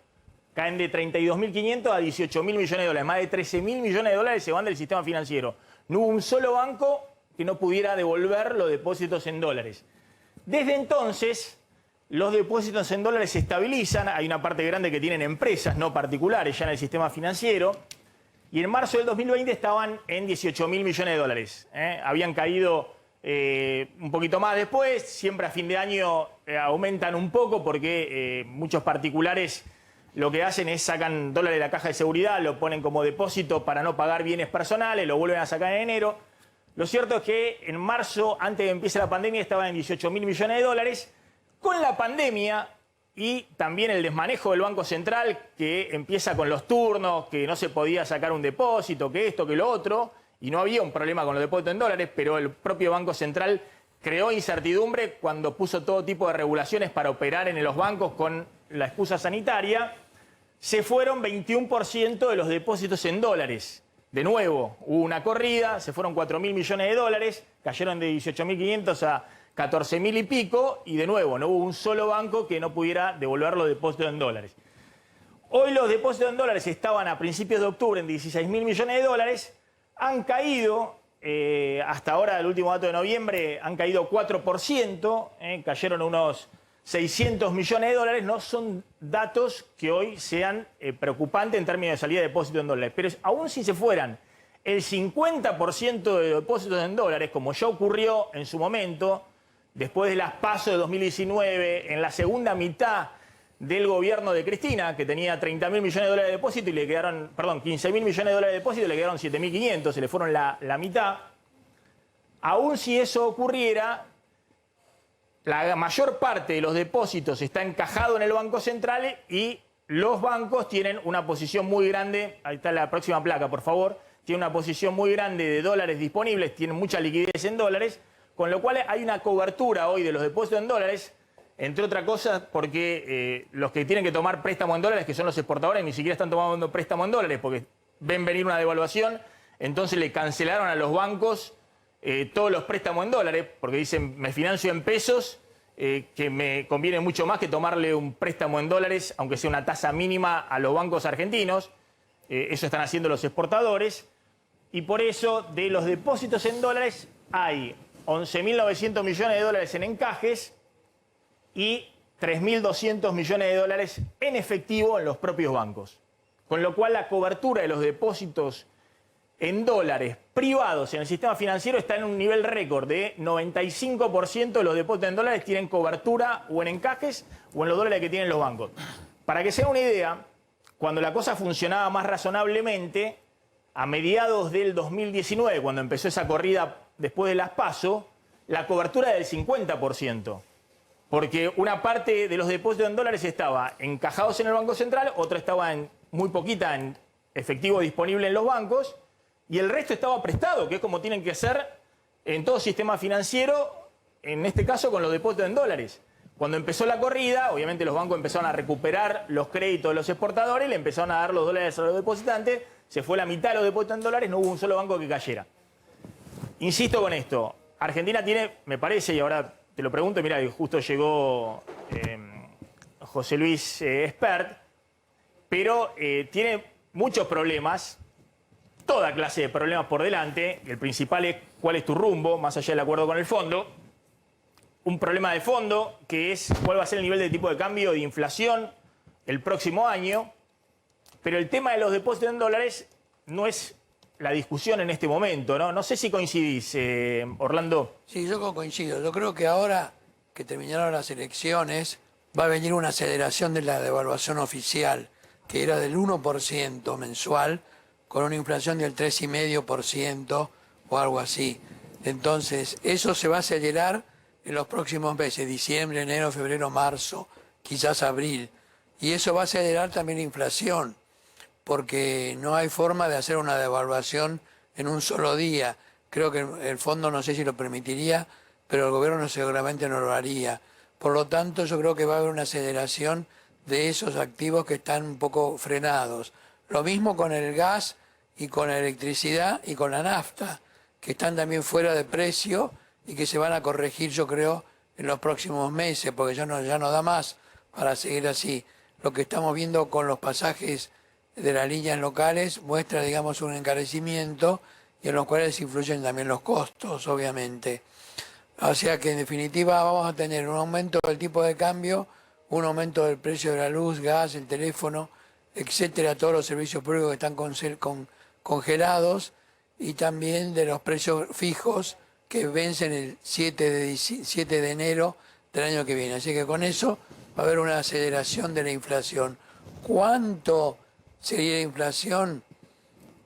Caen de 32.500 a 18.000 millones de dólares. Más de 13.000 millones de dólares se van del sistema financiero. No hubo un solo banco que no pudiera devolver los depósitos en dólares. Desde entonces, los depósitos en dólares se estabilizan. Hay una parte grande que tienen empresas, no particulares, ya en el sistema financiero. Y en marzo del 2020 estaban en 18.000 millones de dólares. Habían caído un poquito más después. Siempre a fin de año aumentan un poco porque muchos particulares lo que hacen es sacan dólares de la caja de seguridad, lo ponen como depósito para no pagar bienes personales, lo vuelven a sacar en enero. Lo cierto es que en marzo, antes de que empiece la pandemia, estaban en 18.000 millones de dólares. Con la pandemia y también el desmanejo del Banco Central, que empieza con los turnos, que no se podía sacar un depósito, que esto, que lo otro, y no había un problema con los depósitos en dólares, pero el propio Banco Central creó incertidumbre cuando puso todo tipo de regulaciones para operar en los bancos con la excusa sanitaria. Se fueron 21% de los depósitos en dólares. De nuevo, hubo una corrida, se fueron 4.000 millones de dólares, cayeron de 18.500 a 14.000 y pico, y de nuevo, no hubo un solo banco que no pudiera devolver los depósitos en dólares. Hoy los depósitos en dólares estaban a principios de octubre en 16.000 millones de dólares, han caído, hasta ahora, el último dato de noviembre, han caído 4%, cayeron unos 600 millones de dólares. No son datos que hoy sean preocupantes en términos de salida de depósitos en dólares, pero aún si se fueran el 50% de depósitos en dólares, como ya ocurrió en su momento, después de las PASO de 2019, en la segunda mitad del gobierno de Cristina, que tenía 30.000 millones de dólares de depósito y le quedaron, 15.000 millones de dólares de depósito y le quedaron 7.500, se le fueron la mitad. Aún si eso ocurriera, la mayor parte de los depósitos está encajado en el Banco Central y los bancos tienen una posición muy grande, ahí está la próxima placa, por favor, tienen una posición muy grande de dólares disponibles, tienen mucha liquidez en dólares, con lo cual hay una cobertura hoy de los depósitos en dólares, entre otras cosas porque los que tienen que tomar préstamo en dólares, que son los exportadores, ni siquiera están tomando préstamo en dólares porque ven venir una devaluación, entonces le cancelaron a los bancos todos los préstamos en dólares, porque dicen, me financio en pesos, que me conviene mucho más que tomarle un préstamo en dólares, aunque sea una tasa mínima a los bancos argentinos. Eso están haciendo los exportadores. Y por eso, de los depósitos en dólares, hay 11.900 millones de dólares en encajes y 3.200 millones de dólares en efectivo en los propios bancos. Con lo cual, la cobertura de los depósitos en dólares privados en el sistema financiero está en un nivel récord de 95% de los depósitos en dólares tienen cobertura o en encajes o en los dólares que tienen los bancos. Para que se haga una idea, cuando la cosa funcionaba más razonablemente, a mediados del 2019, cuando empezó esa corrida después de las PASO, la cobertura era del 50%. Porque una parte de los depósitos en dólares estaba encajados en el Banco Central, otra estaba muy poquita en efectivo disponible en los bancos, y el resto estaba prestado, que es como tienen que ser en todo sistema financiero, en este caso con los depósitos en dólares. Cuando empezó la corrida, obviamente los bancos empezaron a recuperar los créditos de los exportadores, le empezaron a dar los dólares a los depositantes, se fue la mitad de los depósitos en dólares, no hubo un solo banco que cayera. Insisto con esto, Argentina tiene, me parece, y ahora te lo pregunto, mira, justo llegó José Luis Espert, pero tiene muchos problemas, toda clase de problemas por delante. El principal es cuál es tu rumbo, más allá del acuerdo con el fondo. Un problema de fondo, que es cuál va a ser el nivel de tipo de cambio de inflación el próximo año. Pero el tema de los depósitos en dólares no es la discusión en este momento, ¿no? No sé si coincidís, Orlando. Sí, yo coincido. Yo creo que ahora que terminaron las elecciones va a venir una aceleración de la devaluación oficial, que era del 1% mensual, con una inflación del 3,5% o algo así. Entonces, eso se va a acelerar en los próximos meses, diciembre, enero, febrero, marzo, quizás abril. Y eso va a acelerar también la inflación, porque no hay forma de hacer una devaluación en un solo día. Creo que el fondo no sé si lo permitiría, pero el gobierno seguramente no lo haría. Por lo tanto, yo creo que va a haber una aceleración de esos activos que están un poco frenados. Lo mismo con el gas y con la electricidad y con la nafta, que están también fuera de precio y que se van a corregir, yo creo, en los próximos meses, porque ya no da más para seguir así. Lo que estamos viendo con los pasajes de las líneas locales muestra, digamos, un encarecimiento y en los cuales influyen también los costos, obviamente. O sea que en definitiva vamos a tener un aumento del tipo de cambio, un aumento del precio de la luz, gas, el teléfono, etcétera, todos los servicios públicos que están congelados y también de los precios fijos que vencen el 7 de enero del año que viene. Así que con eso va a haber una aceleración de la inflación. ¿Cuánto sería la inflación?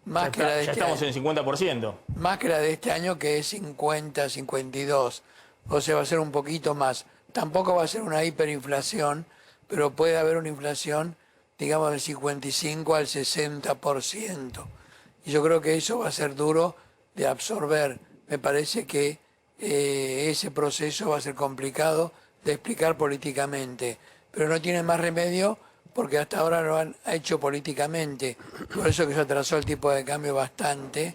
Más que la de Ya este estamos año. en 50%. Más que la de este año, que es 50, 52. O sea, va a ser un poquito más. Tampoco va a ser una hiperinflación, pero puede haber una inflación, digamos, del 55 al 60%. Y yo creo que eso va a ser duro de absorber. Me parece que ese proceso va a ser complicado de explicar políticamente. Pero no tiene más remedio porque hasta ahora lo han hecho políticamente. Por eso que se atrasó el tipo de cambio bastante,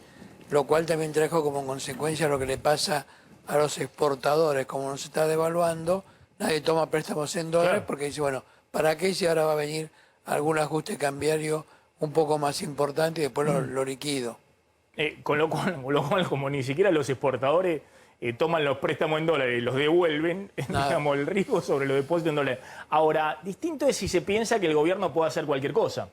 lo cual también trajo como consecuencia lo que le pasa a los exportadores. Como no se está devaluando, nadie toma préstamos en dólares porque dice, bueno, ¿para qué si ahora va a venir algún ajuste cambiario un poco más importante y después lo liquido? Con lo cual, como ni siquiera los exportadores toman los préstamos en dólares y los devuelven, digamos, el riesgo sobre los depósitos en dólares. Ahora, distinto es si se piensa que el gobierno puede hacer cualquier cosa,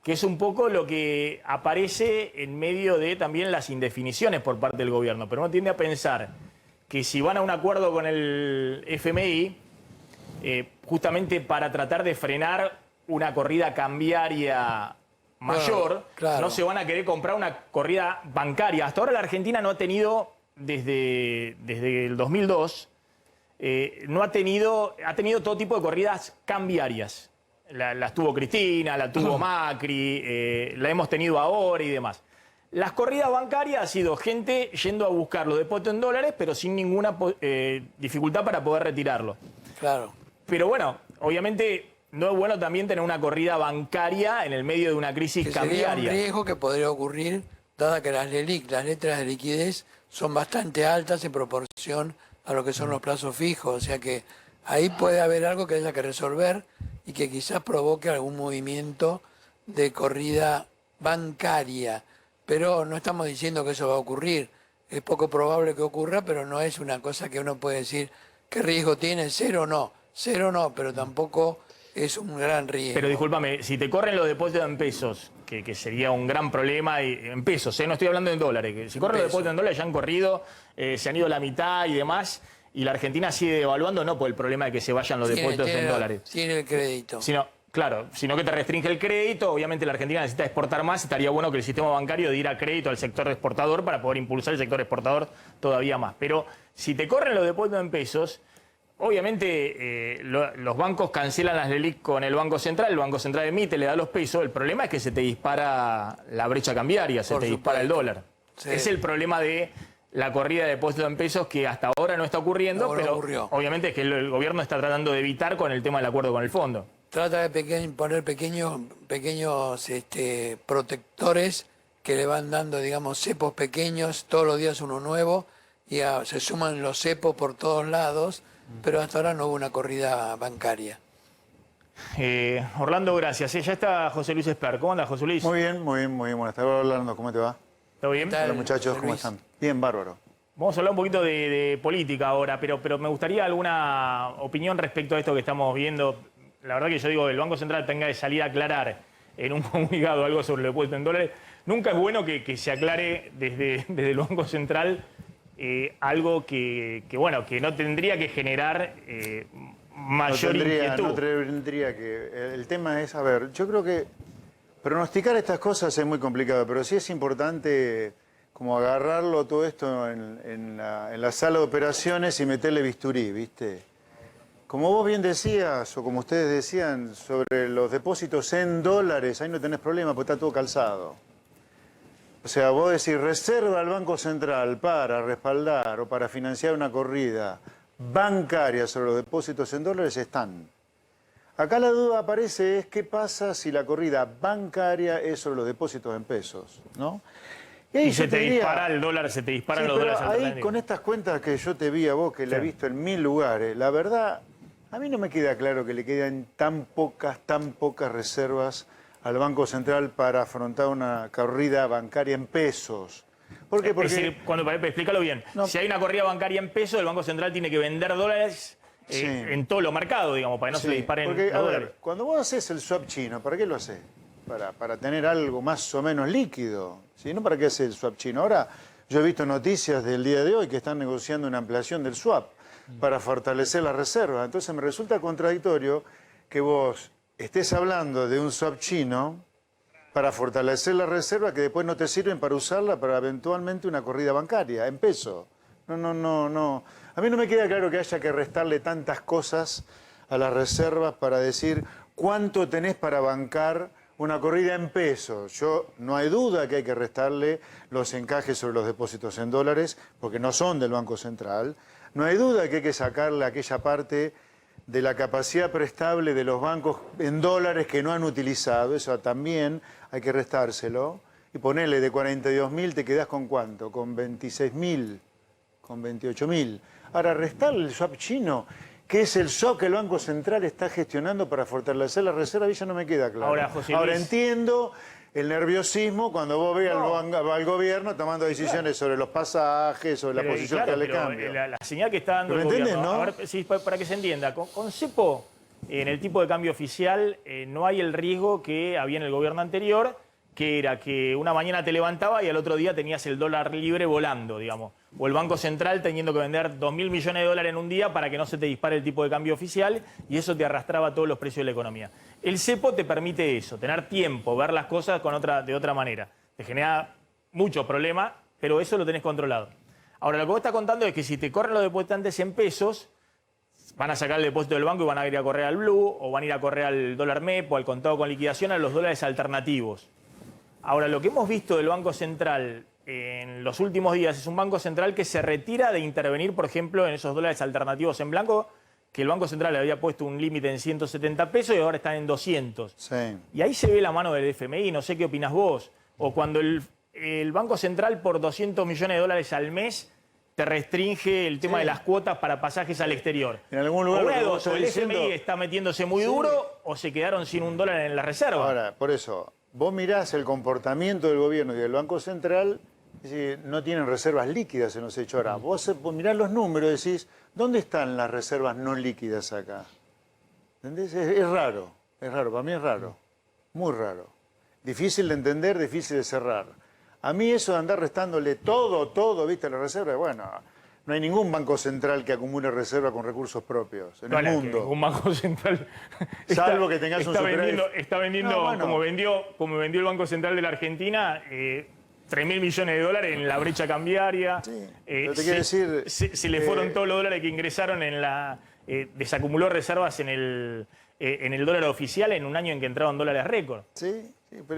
que es un poco lo que aparece en medio de también las indefiniciones por parte del gobierno. Pero uno tiende a pensar que si van a un acuerdo con el FMI, justamente para tratar de frenar una corrida cambiaria mayor, claro. no se van a querer comprar una corrida bancaria. Hasta ahora la Argentina no ha tenido, desde el 2002, ha tenido todo tipo de corridas cambiarias. Las tuvo Cristina, la tuvo Macri, la hemos tenido ahora y demás. Las corridas bancarias ha sido gente yendo a buscar los depósitos en dólares, pero sin ninguna dificultad para poder retirarlo. Claro. Pero bueno, obviamente no es bueno también tener una corrida bancaria en el medio de una crisis Que sería cambiaria. un riesgo que podría ocurrir, dada que las LELIQ, las letras de liquidez, son bastante altas en proporción a lo que son los plazos fijos. O sea que ahí puede haber algo que haya que resolver y que quizás provoque algún movimiento de corrida bancaria. Pero no estamos diciendo que eso va a ocurrir. Es poco probable que ocurra, pero no es una cosa que uno puede decir qué riesgo tiene, cero no. Cero no, pero tampoco es un gran riesgo. Pero discúlpame, si te corren los depósitos en pesos, que sería un gran problema, en pesos, no estoy hablando en dólares, que si corren los depósitos en dólares ya han corrido, se han ido la mitad y demás, y la Argentina sigue devaluando, no por el problema de que se vayan los depósitos en dólares. Tiene el crédito. Sino que te restringe el crédito. Obviamente la Argentina necesita exportar más, estaría bueno que el sistema bancario diera crédito al sector exportador para poder impulsar el sector exportador todavía más. Pero si te corren los depósitos en pesos, obviamente los bancos cancelan las LELIQ con el Banco Central emite, le da los pesos. El problema es que se te dispara la brecha cambiaria, se te dispara el dólar. Sí. Es el problema de la corrida de depósitos en pesos que hasta ahora no está ocurriendo, pero obviamente es que el gobierno está tratando de evitar con el tema del acuerdo con el fondo. Trata de poner pequeños protectores que le van dando, digamos, cepos pequeños, todos los días uno nuevo, y se suman los cepos por todos lados, pero hasta ahora no hubo una corrida bancaria. Orlando, gracias. Ya está José Luis Esper. ¿Cómo andas, José Luis? Muy bien. Buenas tardes, Orlando. ¿Cómo te va? ¿Todo bien? Hola, muchachos. ¿Cómo están? Bien, bárbaro. Vamos a hablar un poquito de política ahora, pero me gustaría alguna opinión respecto a esto que estamos viendo. La verdad que yo digo, el Banco Central tenga que salir a aclarar en un comunicado algo sobre el depósito en dólares. Nunca es bueno que se aclare desde el Banco Central algo que no tendría que generar mayor inquietud. No tendría que... El tema es, a ver, yo creo que pronosticar estas cosas es muy complicado, pero sí es importante como agarrarlo todo esto en la sala de operaciones y meterle bisturí, ¿viste? Como vos bien decías, o como ustedes decían, sobre los depósitos en dólares, ahí no tenés problema porque está todo calzado. O sea, vos decís, reserva al Banco Central para respaldar o para financiar una corrida bancaria sobre los depósitos en dólares, están. Acá la duda aparece es qué pasa si la corrida bancaria es sobre los depósitos en pesos, ¿no? Y yo se te diría- dispara el dólar, se te disparan Sí, los pero dólares ahí alternativos. con estas cuentas que yo te vi a vos, que la he Sí. visto en 1000 lugares, la verdad, a mí no me queda claro que le quedan tan pocas reservas al Banco Central para afrontar una corrida bancaria en pesos. ¿Por qué? Porque Es decir, explícalo bien. No. Si hay una corrida bancaria en pesos, el Banco Central tiene que vender dólares Sí. en todos los mercados, digamos, para que no se le Sí, disparen porque, los a ver, dólares. cuando vos haces el swap chino, ¿para qué lo haces? Para tener algo más o menos líquido. ¿Sí? ¿No para qué haces el swap chino? Ahora, yo he visto noticias del día de hoy que están negociando una ampliación del swap para fortalecer la reserva. Entonces me resulta contradictorio que vos estés hablando de un swap chino para fortalecer la reserva que después no te sirven para usarla para eventualmente una corrida bancaria en peso. No. A mí no me queda claro que haya que restarle tantas cosas a las reservas para decir cuánto tenés para bancar una corrida en pesos. No hay duda que hay que restarle los encajes sobre los depósitos en dólares porque no son del Banco Central. No hay duda que hay que sacarle aquella parte de la capacidad prestable de los bancos en dólares que no han utilizado. Eso también hay que restárselo. Y ponerle de 42.000, ¿te quedás con cuánto? Con 26.000, con 28.000. Ahora, restarle el swap chino, que es el swap que el Banco Central está gestionando para fortalecer la reserva, ya no me queda claro. Ahora, José Ahora Luis. entiendo el nerviosismo cuando vos ves al gobierno tomando decisiones sobre los pasajes, sobre la Pero, y posición claro, que le pero cambia. la señal que está dando Pero el ¿entendés, gobierno, no? a ver, sí, para que se entienda, con cepo, en el tipo de cambio oficial, no hay el riesgo que había en el gobierno anterior, que era que una mañana te levantaba y al otro día tenías el dólar libre volando, digamos. O el Banco Central teniendo que vender 2.000 millones de dólares en un día para que no se te dispare el tipo de cambio oficial y eso te arrastraba todos los precios de la economía. El cepo te permite eso, tener tiempo, ver las cosas de otra manera. Te genera muchos problemas, pero eso lo tenés controlado. Ahora, lo que vos estás contando es que si te corren los depositantes en pesos, van a sacar el depósito del banco y van a ir a correr al blue, o van a ir a correr al dólar MEP o al contado con liquidación, a los dólares alternativos. Ahora, lo que hemos visto del Banco Central en los últimos días es un Banco Central que se retira de intervenir, por ejemplo, en esos dólares alternativos en blanco, que el Banco Central le había puesto un límite en 170 pesos y ahora están en 200. Sí. Y ahí se ve la mano del FMI, no sé qué opinás vos. O cuando el Banco Central por 200 millones de dólares al mes te restringe el tema de las cuotas para pasajes al exterior. En algún lugar O lo una que de vos dos, o el estás diciendo- FMI está metiéndose muy duro o se quedaron sin un dólar en la reserva. Ahora, por eso, vos mirás el comportamiento del gobierno y del Banco Central, es decir, no tienen reservas líquidas en los hechos. Ahora, vos mirás los números y decís, ¿dónde están las reservas no líquidas acá? ¿Entendés? Es raro, para mí es raro, muy raro. Difícil de entender, difícil de cerrar. A mí eso de andar restándole todo, ¿viste? La reserva, bueno, no hay ningún banco central que acumule reserva con recursos propios en el Bueno, mundo. que un banco central Salvo que tengas un superávit. está vendiendo No, bueno. como vendió el Banco Central de la Argentina, 3.000 millones de dólares en la brecha cambiaria. Sí, pero te quiero decir, se le fueron todos los dólares que ingresaron en la... desacumuló reservas en el dólar oficial en un año en que entraron dólares récord. Sí,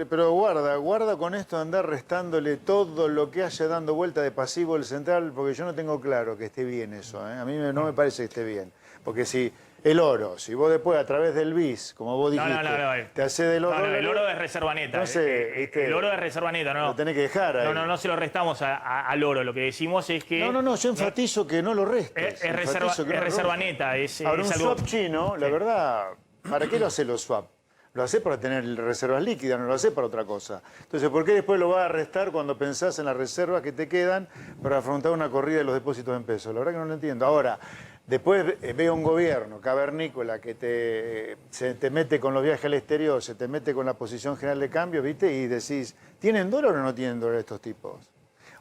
pero guarda con esto de andar restándole todo lo que haya dando vuelta de pasivo el central, porque yo no tengo claro que esté bien eso, ¿eh? A mí no me parece que esté bien. Porque si el oro, si vos después a través del BIS, como vos dijiste, te haces de los dólares, el oro es reserva neta. no sé, ¿viste? El oro es reserva neta, no. Lo tenés que dejar ahí. No se lo restamos al oro. Lo que decimos es que... No, yo enfatizo que no lo restes. Es reserva neta. Ahora, un algo... swap chino, la verdad, ¿para qué lo hace los swap? Lo hace para tener reservas líquidas, no lo hace para otra cosa. Entonces, ¿por qué después lo vas a restar cuando pensás en las reservas que te quedan para afrontar una corrida de los depósitos en pesos? La verdad que no lo entiendo. Ahora, después veo un gobierno cavernícola que se te mete con los viajes al exterior, se te mete con la posición general de cambio, ¿viste? Y decís, ¿tienen dólar o no tienen dólar estos tipos?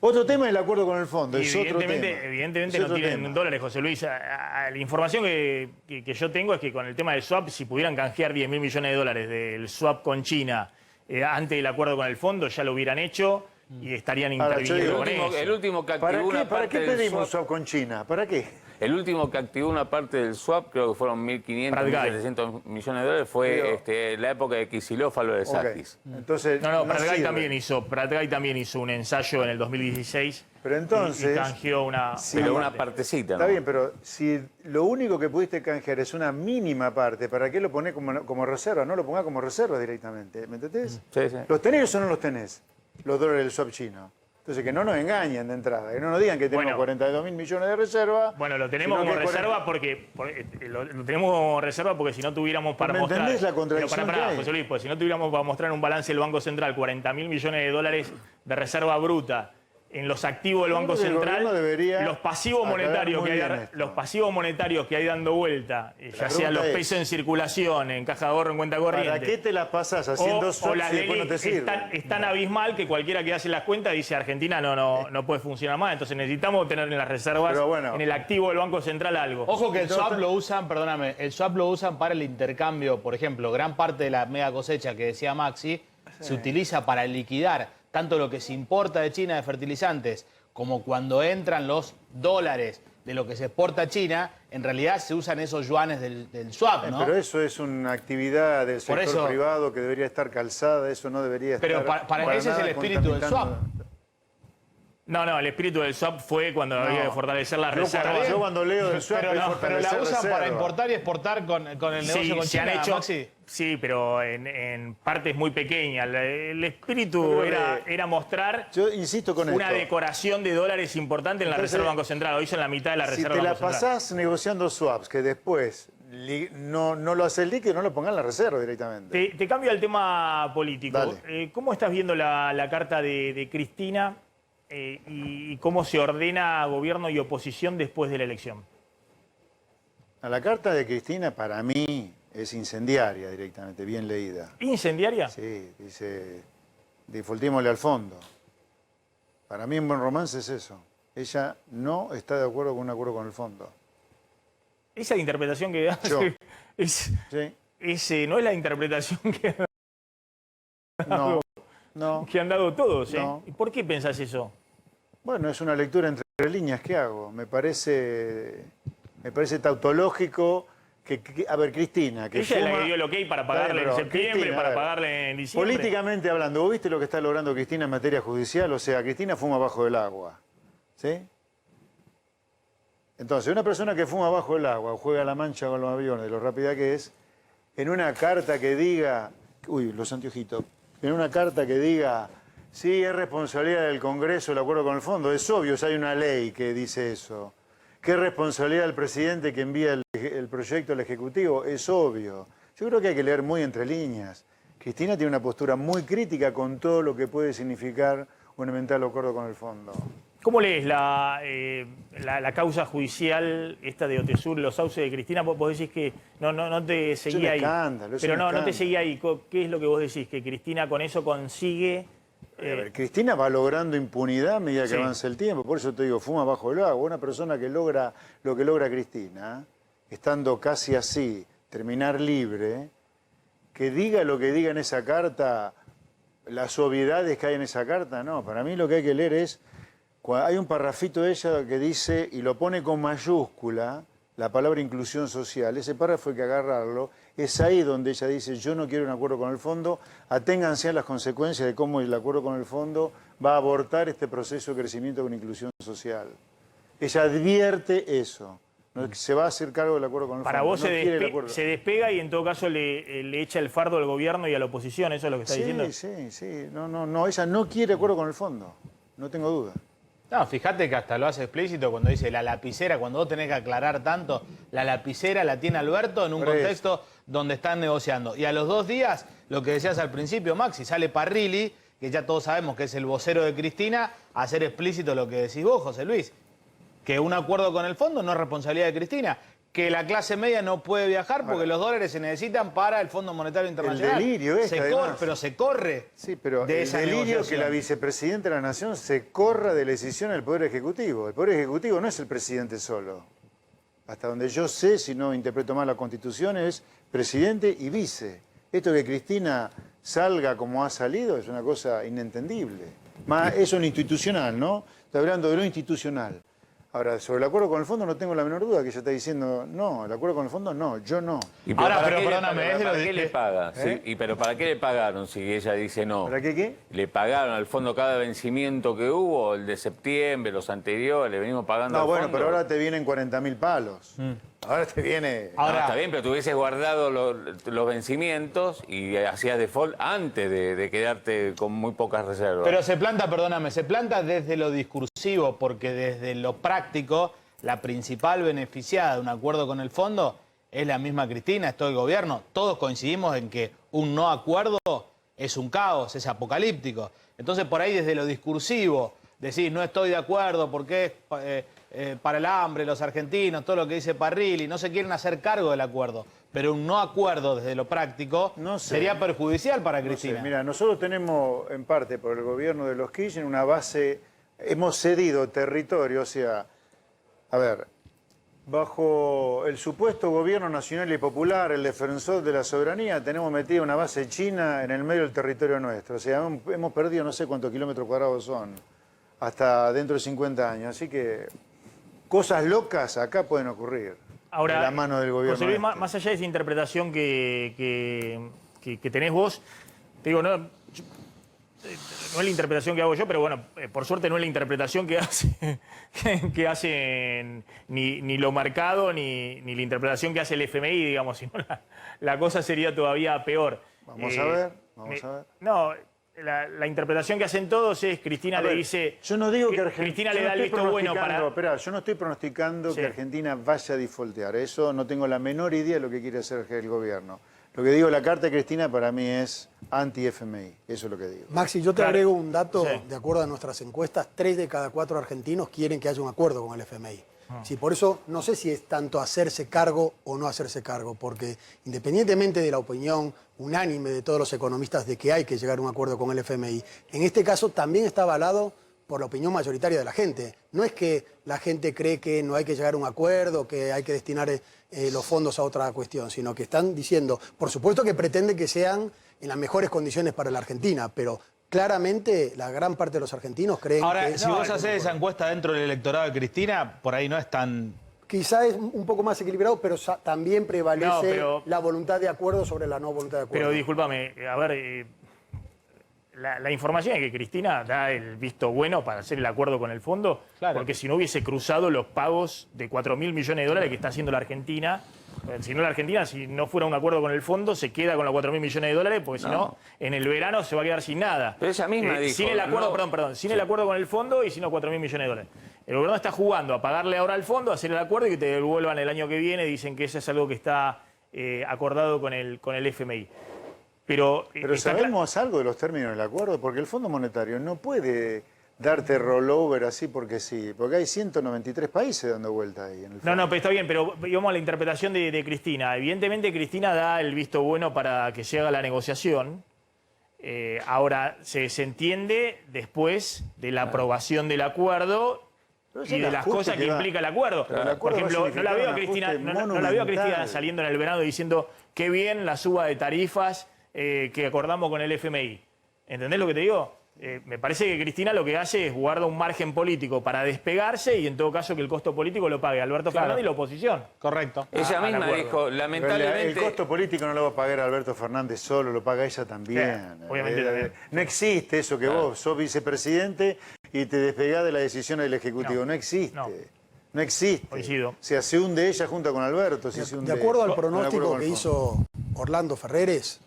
Otro tema es el acuerdo con el fondo, es otro tema. Evidentemente Es no otro tienen tema. dólares, José Luis. La información que yo tengo es que con el tema del swap, si pudieran canjear 10.000 millones de dólares del swap con China antes del acuerdo con el fondo, ya lo hubieran hecho y estarían Ahora, yo interviniendo digo, con eso. El último que ¿Para activó qué, una parte del pedimos swap, swap con China? ¿Para qué? el último que activó una parte del swap, creo que fueron 1.500, Pratgay. 1.700 millones de dólares, fue la época de Kicillof a lo de Ok. Sakis. Entonces, Pratgay sirve. también hizo un ensayo en el 2016 Pero entonces, y canjeó una... Pero una una partecita, ¿no? Está bien, pero si lo único que pudiste canjear es una mínima parte, ¿para qué lo ponés como reserva? No lo pongas como reserva directamente, ¿me entendés? Sí, sí. ¿Los tenés o no los tenés? Los dólares del swap chino. Entonces, que no nos engañen de entrada, que no nos digan que tenemos 42.000 millones de reserva. Bueno, lo tenemos como reserva porque lo tenemos como reserva porque si no tuviéramos para ¿Me mostrar. entendés la contradicción Pero pará, que hay? José Luis, pues si no tuviéramos para mostrar un balance del Banco Central, 40.000 millones de dólares de reserva bruta en los activos del Banco creo que el Central, gobierno debería los pasivos aclarar monetarios muy que hay, bien esto. los pasivos monetarios que hay dando vuelta, ya sea los pregunta pesos en circulación, en caja de ahorro, en cuenta corriente. ¿Para qué te las pasas haciendo O swaps las y después no te leyes sirven? es tan abismal que cualquiera que hace las cuentas dice Argentina no puede funcionar más. Entonces necesitamos tener en las reservas, Pero bueno. en el activo del Banco Central algo. Ojo que el swap lo usan, perdóname, el swap lo usan para el intercambio. Por ejemplo, gran parte de la mega cosecha que decía Maxi se utiliza para liquidar tanto lo que se importa de China de fertilizantes como cuando entran los dólares de lo que se exporta a China, en realidad se usan esos yuanes del swap, ¿no? Pero eso es una actividad del sector eso- privado que debería estar calzada, eso no debería Pero estar... para ese es nada el espíritu del swap. contaminando. No, el espíritu del swap fue cuando había que fortalecer la reserva. Yo cuando leo del swap Pero, es pero la fortalecer usan para reserva. importar y exportar con el negocio con se han China, hecho, Maxi. sí, pero en partes muy pequeñas. El espíritu Yo creo era mostrar Yo insisto con una esto. decoración de dólares importante en la Entonces, reserva del Banco Central. Hoy son la mitad de la Si reserva te del la Banco Central. pasás negociando swaps, que después no lo haces líquido, no lo pongas en la reserva directamente. Te cambio al tema político. Dale. ¿Cómo estás viendo la carta de Cristina y cómo se ordena gobierno y oposición después de la elección? A la carta de Cristina, para mí, es incendiaria directamente, bien leída. ¿Incendiaria? Sí, dice, defaultémosle al fondo. Para mí un buen romance es eso. Ella no está de acuerdo con un acuerdo con el fondo. Esa interpretación que hace Yo. no es la interpretación No. que han dado todos. No. ¿Y por qué pensás eso? Bueno, es una lectura entre líneas que hago. Me parece tautológico a ver, Cristina, que Ella es la fuma- que dio el ok para pagarle Pero, en septiembre, Cristina, a para ver, pagarle en diciembre. políticamente hablando, ¿vos viste lo que está logrando Cristina en materia judicial? O sea, Cristina fuma bajo el agua. ¿Sí? Entonces, una persona que fuma bajo el agua o juega a la mancha con los aviones, de lo rápida que es, en una carta que diga, uy, los anteojitos, en una carta que diga, sí, es responsabilidad del Congreso el acuerdo con el fondo, es obvio, hay una ley que dice eso. ¿Qué es responsabilidad del presidente que envía el proyecto al Ejecutivo? Es obvio. Yo creo que hay que leer muy entre líneas. Cristina tiene una postura muy crítica con todo lo que puede significar un eventual acuerdo con el fondo. ¿Cómo lees la causa judicial esta de Otesur, los sauces de Cristina? Vos decís que no te seguía ahí. Escándalo, es Pero un no te escándalo. seguía ahí. ¿Qué es lo que vos decís? ¿Que Cristina con eso consigue...? A ver, Cristina va logrando impunidad a medida que Sí. avanza el tiempo. Por eso te digo, fuma bajo el agua. Una persona que logra lo que logra Cristina, estando casi así, terminar libre, que diga lo que diga en esa carta, las obviedades que hay en esa carta, no. Para mí lo que hay que leer es, hay un parrafito de ella que dice, y lo pone con mayúscula, la palabra inclusión social. Ese párrafo hay que agarrarlo. Es ahí donde ella dice, yo no quiero un acuerdo con el fondo, aténganse a las consecuencias de cómo el acuerdo con el fondo va a abortar este proceso de crecimiento con inclusión social. Ella advierte eso. No, se va a hacer cargo del acuerdo con el Para fondo. vos no quiere el acuerdo. se despega y en todo caso le echa el fardo al gobierno y a la oposición. ¿Eso es lo que está diciendo? Sí. No, ella no quiere acuerdo con el fondo. No tengo duda. No, fíjate que hasta lo hace explícito cuando dice la lapicera, cuando vos tenés que aclarar tanto, la lapicera la tiene Alberto en un Por eso. contexto donde están negociando. Y a los 2 días, lo que decías al principio, Maxi, sale Parrilli, que ya todos sabemos que es el vocero de Cristina, a hacer explícito lo que decís vos, José Luis. Que un acuerdo con el fondo no es responsabilidad de Cristina. Que la clase media no puede viajar porque los dólares se necesitan para el Fondo Monetario Internacional. delirio además. Pero se corre. Sí, pero de el esa delirio que negociación. la vicepresidenta de la Nación se corra de la decisión del Poder Ejecutivo. El Poder Ejecutivo no es el presidente solo. Hasta donde yo sé, si no interpreto mal la Constitución, es presidente y vice. Esto que Cristina salga como ha salido es una cosa inentendible. Más eso en lo institucional, ¿no? Estoy hablando de lo institucional. Ahora, sobre el acuerdo con el fondo no tengo la menor duda que ella está diciendo, no, el acuerdo con el fondo no, yo no. Y Ahora, ¿para pero qué le perdóname, paga- es de lo ¿para de- qué le paga? ¿Eh? Sí, pero ¿para qué le pagaron si ella dice no? ¿Para qué? ¿Le pagaron al fondo cada vencimiento que hubo, el de septiembre, los anteriores, le venimos pagando No, al bueno, fondo? pero ahora te vienen 40.000 palos. Ahora te viene... No, está bien, pero tú hubieses guardado los vencimientos y hacías default antes de quedarte con muy pocas reservas. Pero se planta, perdóname, se planta desde lo discursivo, porque desde lo práctico, la principal beneficiada de un acuerdo con el fondo es la misma Cristina, es todo el gobierno. Todos coincidimos en que un no acuerdo es un caos, es apocalíptico. Entonces, por ahí desde lo discursivo, decís, no estoy de acuerdo porque es para el hambre, los argentinos, todo lo que dice Parrilli, no se quieren hacer cargo del acuerdo. Pero un no acuerdo desde lo práctico sería perjudicial para Cristina. No sé. Mira, nosotros tenemos, en parte por el gobierno de los Kirchner, una base, hemos cedido territorio, o sea, a ver, bajo el supuesto gobierno nacional y popular, el defensor de la soberanía, tenemos metida una base china en el medio del territorio nuestro. O sea, hemos perdido no sé cuántos kilómetros cuadrados son, hasta dentro de 50 años. Así que cosas locas acá pueden ocurrir. Ahora, de la mano del gobierno. José Luis, más allá de esa interpretación que tenés vos, te digo, no es la interpretación que hago yo, pero bueno, por suerte no es la interpretación que hacen ni lo marcado ni la interpretación que hace el FMI, digamos, sino la cosa sería todavía peor. Vamos a ver. No, la interpretación que hacen todos es Cristina le dice... Yo no digo que Cristina le da el visto bueno para... Espera, yo no estoy pronosticando que Argentina vaya a defaultear. Eso no tengo la menor idea de lo que quiere hacer el gobierno. Lo que digo, la carta de Cristina para mí es anti-FMI. Eso es lo que digo. Maxi, yo te agrego un dato. De acuerdo a nuestras encuestas, 3 de cada 4 argentinos quieren que haya un acuerdo con el FMI. Sí, por eso no sé si es tanto hacerse cargo o no hacerse cargo, porque independientemente de la opinión unánime de todos los economistas de que hay que llegar a un acuerdo con el FMI, en este caso también está avalado por la opinión mayoritaria de la gente. No es que la gente cree que no hay que llegar a un acuerdo, que hay que destinar los fondos a otra cuestión, sino que están diciendo, por supuesto que pretenden que sean en las mejores condiciones para la Argentina, pero claramente la gran parte de los argentinos creen que... Ahora, si vos haces esa encuesta dentro del electorado de Cristina, por ahí no es tan... Quizá es un poco más equilibrado, pero también prevalece la voluntad de acuerdo sobre la no voluntad de acuerdo. Pero discúlpame, a ver, la información es que Cristina da el visto bueno para hacer el acuerdo con el fondo, porque si no hubiese cruzado los pagos de 4.000 millones de dólares que está haciendo la Argentina. Si no fuera un acuerdo con el fondo, se queda con los 4.000 millones de dólares, porque si no, en el verano se va a quedar sin nada. Pero ella misma dijo... Sin el acuerdo, sin el acuerdo con el fondo y sin los 4.000 millones de dólares. El gobierno está jugando a pagarle ahora al fondo, a hacer el acuerdo y que te devuelvan el año que viene. Dicen que eso es algo que está acordado con el FMI. Pero sabemos algo de los términos del acuerdo, porque el Fondo Monetario no puede darte rollover así porque sí, porque hay 193 países dando vuelta ahí. En el fondo. No, pero está bien, pero vamos a la interpretación de Cristina. Evidentemente Cristina da el visto bueno para que se haga la negociación. Ahora, se entiende después de la aprobación del acuerdo y de las cosas que implica el acuerdo. Por ejemplo, no la veo a Cristina saliendo en el verano diciendo qué bien la suba de tarifas que acordamos con el FMI. ¿Entendés lo que te digo? Me parece que Cristina lo que hace es guarda un margen político para despegarse y en todo caso que el costo político lo pague Alberto Fernández y la oposición. Correcto. Ella misma dijo, lamentablemente... El costo político no lo va a pagar Alberto Fernández solo, lo paga ella también. Obviamente también. No existe eso que vos sos vicepresidente y te despegás de la decisión del Ejecutivo. No existe. No existe. Coincido. O sea, se hunde ella junto con Alberto. De acuerdo al pronóstico que hizo Orlando Ferreres,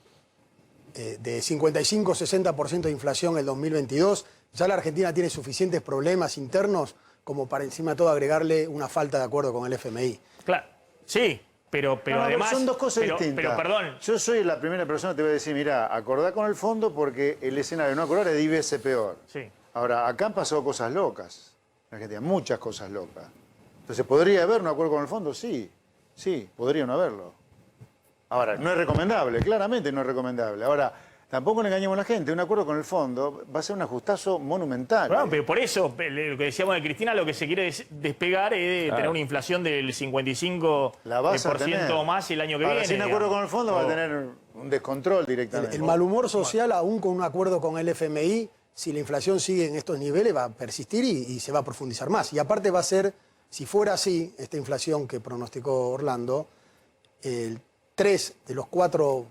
de 55-60% de inflación en el 2022, ya la Argentina tiene suficientes problemas internos como para encima de todo agregarle una falta de acuerdo con el FMI. Claro, sí, pero además... Son dos cosas distintas. Pero perdón. Yo soy la primera persona que te voy a decir, mirá, acordá con el fondo porque el escenario de no acordar es 10 veces peor. Sí. Ahora, acá han pasado cosas locas, en Argentina, muchas cosas locas. Entonces, ¿podría haber un acuerdo con el fondo? Sí, podría no haberlo. Ahora, no es recomendable, claramente no es recomendable. Ahora, tampoco le engañemos a la gente, un acuerdo con el fondo va a ser un ajustazo monumental. Bueno, pero por eso, lo que decíamos de Cristina, lo que se quiere despegar es de tener una inflación del 55% más el año que viene. Sin acuerdo con el fondo va a tener un descontrol directamente. El mal humor social, aún con un acuerdo con el FMI, si la inflación sigue en estos niveles, va a persistir y se va a profundizar más. Y aparte va a ser, si fuera así, esta inflación que pronosticó Orlando, 3 de los 4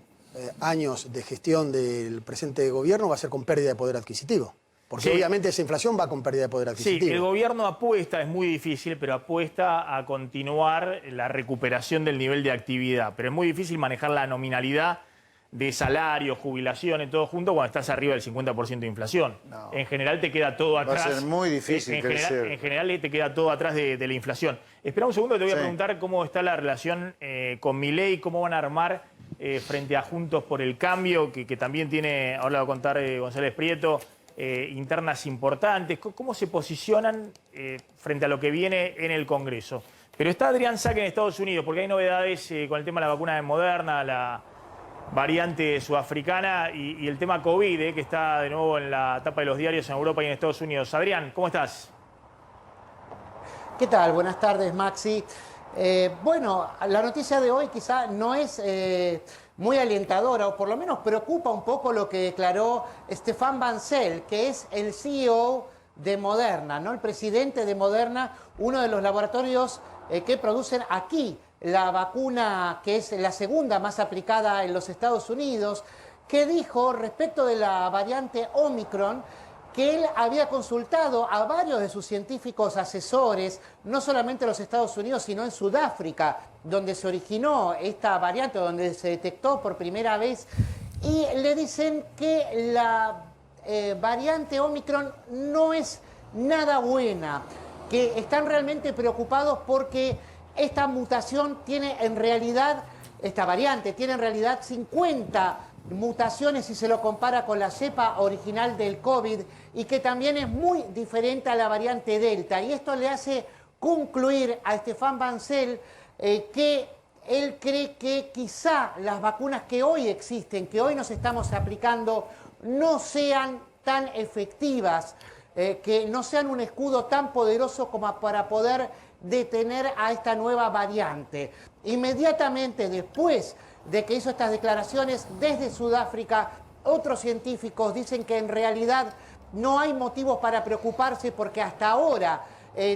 años de gestión del presente gobierno va a ser con pérdida de poder adquisitivo. Porque obviamente esa inflación va con pérdida de poder adquisitivo. Sí, el gobierno apuesta, es muy difícil, pero apuesta a continuar la recuperación del nivel de actividad. Pero es muy difícil manejar la nominalidad de salarios, jubilaciones, todo junto cuando estás arriba del 50% de inflación. No. En general te queda todo atrás. Va a ser muy difícil crecer. En general te queda todo atrás de la inflación. Espera un segundo, te voy a preguntar cómo está la relación con Milei, cómo van a armar frente a Juntos por el Cambio, que también tiene, ahora lo va a contar González Prieto, internas importantes. ¿Cómo se posicionan frente a lo que viene en el Congreso? Pero está Adrián Saque en Estados Unidos, porque hay novedades con el tema de la vacuna de Moderna, la variante sudafricana y el tema COVID, que está de nuevo en la tapa de los diarios en Europa y en Estados Unidos. Adrián, ¿cómo estás? ¿Qué tal? Buenas tardes, Maxi. Bueno, la noticia de hoy quizá no es muy alentadora, o por lo menos preocupa un poco lo que declaró Stéphane Bancel, que es el CEO de Moderna, ¿no? El presidente de Moderna, uno de los laboratorios que producen aquí la vacuna que es la segunda más aplicada en los Estados Unidos, que dijo respecto de la variante Omicron que él había consultado a varios de sus científicos asesores, no solamente en los Estados Unidos, sino en Sudáfrica, donde se originó esta variante, donde se detectó por primera vez, y le dicen que la variante Omicron no es nada buena, que están realmente preocupados porque esta mutación tiene en realidad, esta variante tiene en realidad 50 mutaciones si se lo compara con la cepa original del COVID y que también es muy diferente a la variante Delta. Y esto le hace concluir a Stéphane Bancel que él cree que quizá las vacunas que hoy existen, que hoy nos estamos aplicando, no sean tan efectivas, que no sean un escudo tan poderoso como para poder detener a esta nueva variante. Inmediatamente después de que hizo estas declaraciones desde Sudáfrica, otros científicos dicen que en realidad no hay motivos para preocuparse porque hasta ahora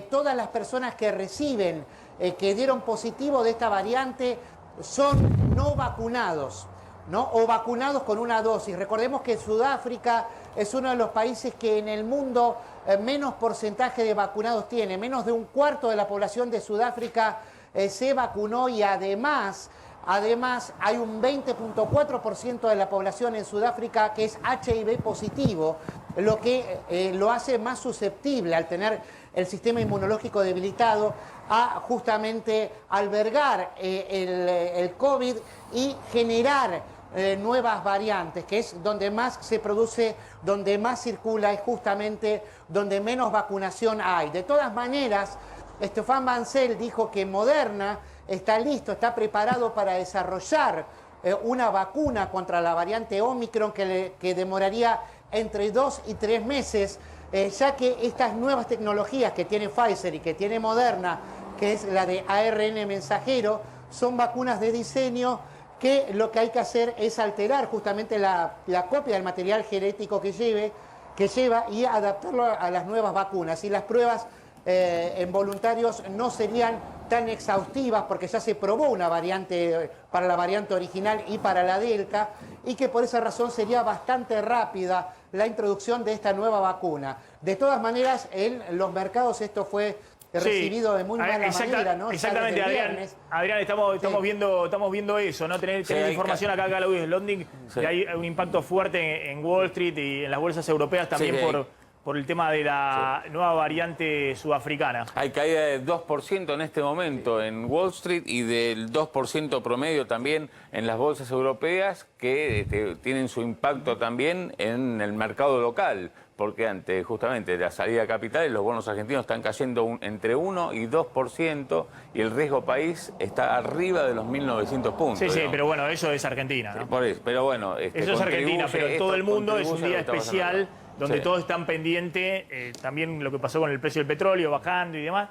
todas las personas que reciben, que dieron positivo de esta variante, son no vacunados, ¿no? O vacunados con una dosis. Recordemos que Sudáfrica es uno de los países que en el mundo menos porcentaje de vacunados tiene. Menos de un cuarto de la población de Sudáfrica se vacunó y además hay un 20.4% de la población en Sudáfrica que es HIV positivo, lo que lo hace más susceptible al tener el sistema inmunológico debilitado a justamente albergar el COVID y generar nuevas variantes, que es donde más se produce, donde más circula, es justamente donde menos vacunación hay. De todas maneras, Stéphane Bancel dijo que Moderna está listo, está preparado para desarrollar una vacuna contra la variante Omicron que demoraría entre 2 y 3 meses, ya que estas nuevas tecnologías que tiene Pfizer y que tiene Moderna, que es la de ARN mensajero, son vacunas de diseño que lo que hay que hacer es alterar justamente la copia del material genético que lleva y adaptarlo a las nuevas vacunas. Y las pruebas en voluntarios no serían tan exhaustivas porque ya se probó una variante para la variante original y para la Delta, y que por esa razón sería bastante rápida la introducción de esta nueva vacuna. De todas maneras, en los mercados esto fue recibido de muy mala manera, ¿no? Exactamente, Adrián, estamos viendo eso, ¿no? Tener información acá a la Luis Londing, que hay un impacto fuerte en Wall Street y en las bolsas europeas también por el tema de la nueva variante sudafricana. Hay caída del 2% en este momento en Wall Street y del 2% promedio también en las bolsas europeas, que tienen su impacto también en el mercado local, porque ante justamente la salida de capitales los bonos argentinos están cayendo entre 1 y 2% y el riesgo país está arriba de los 1.900 puntos. Sí, pero bueno, eso es Argentina, ¿no? Por eso, pero bueno, eso es Argentina, pero en todo el mundo es un día especial donde todos están pendientes, también lo que pasó con el precio del petróleo bajando y demás.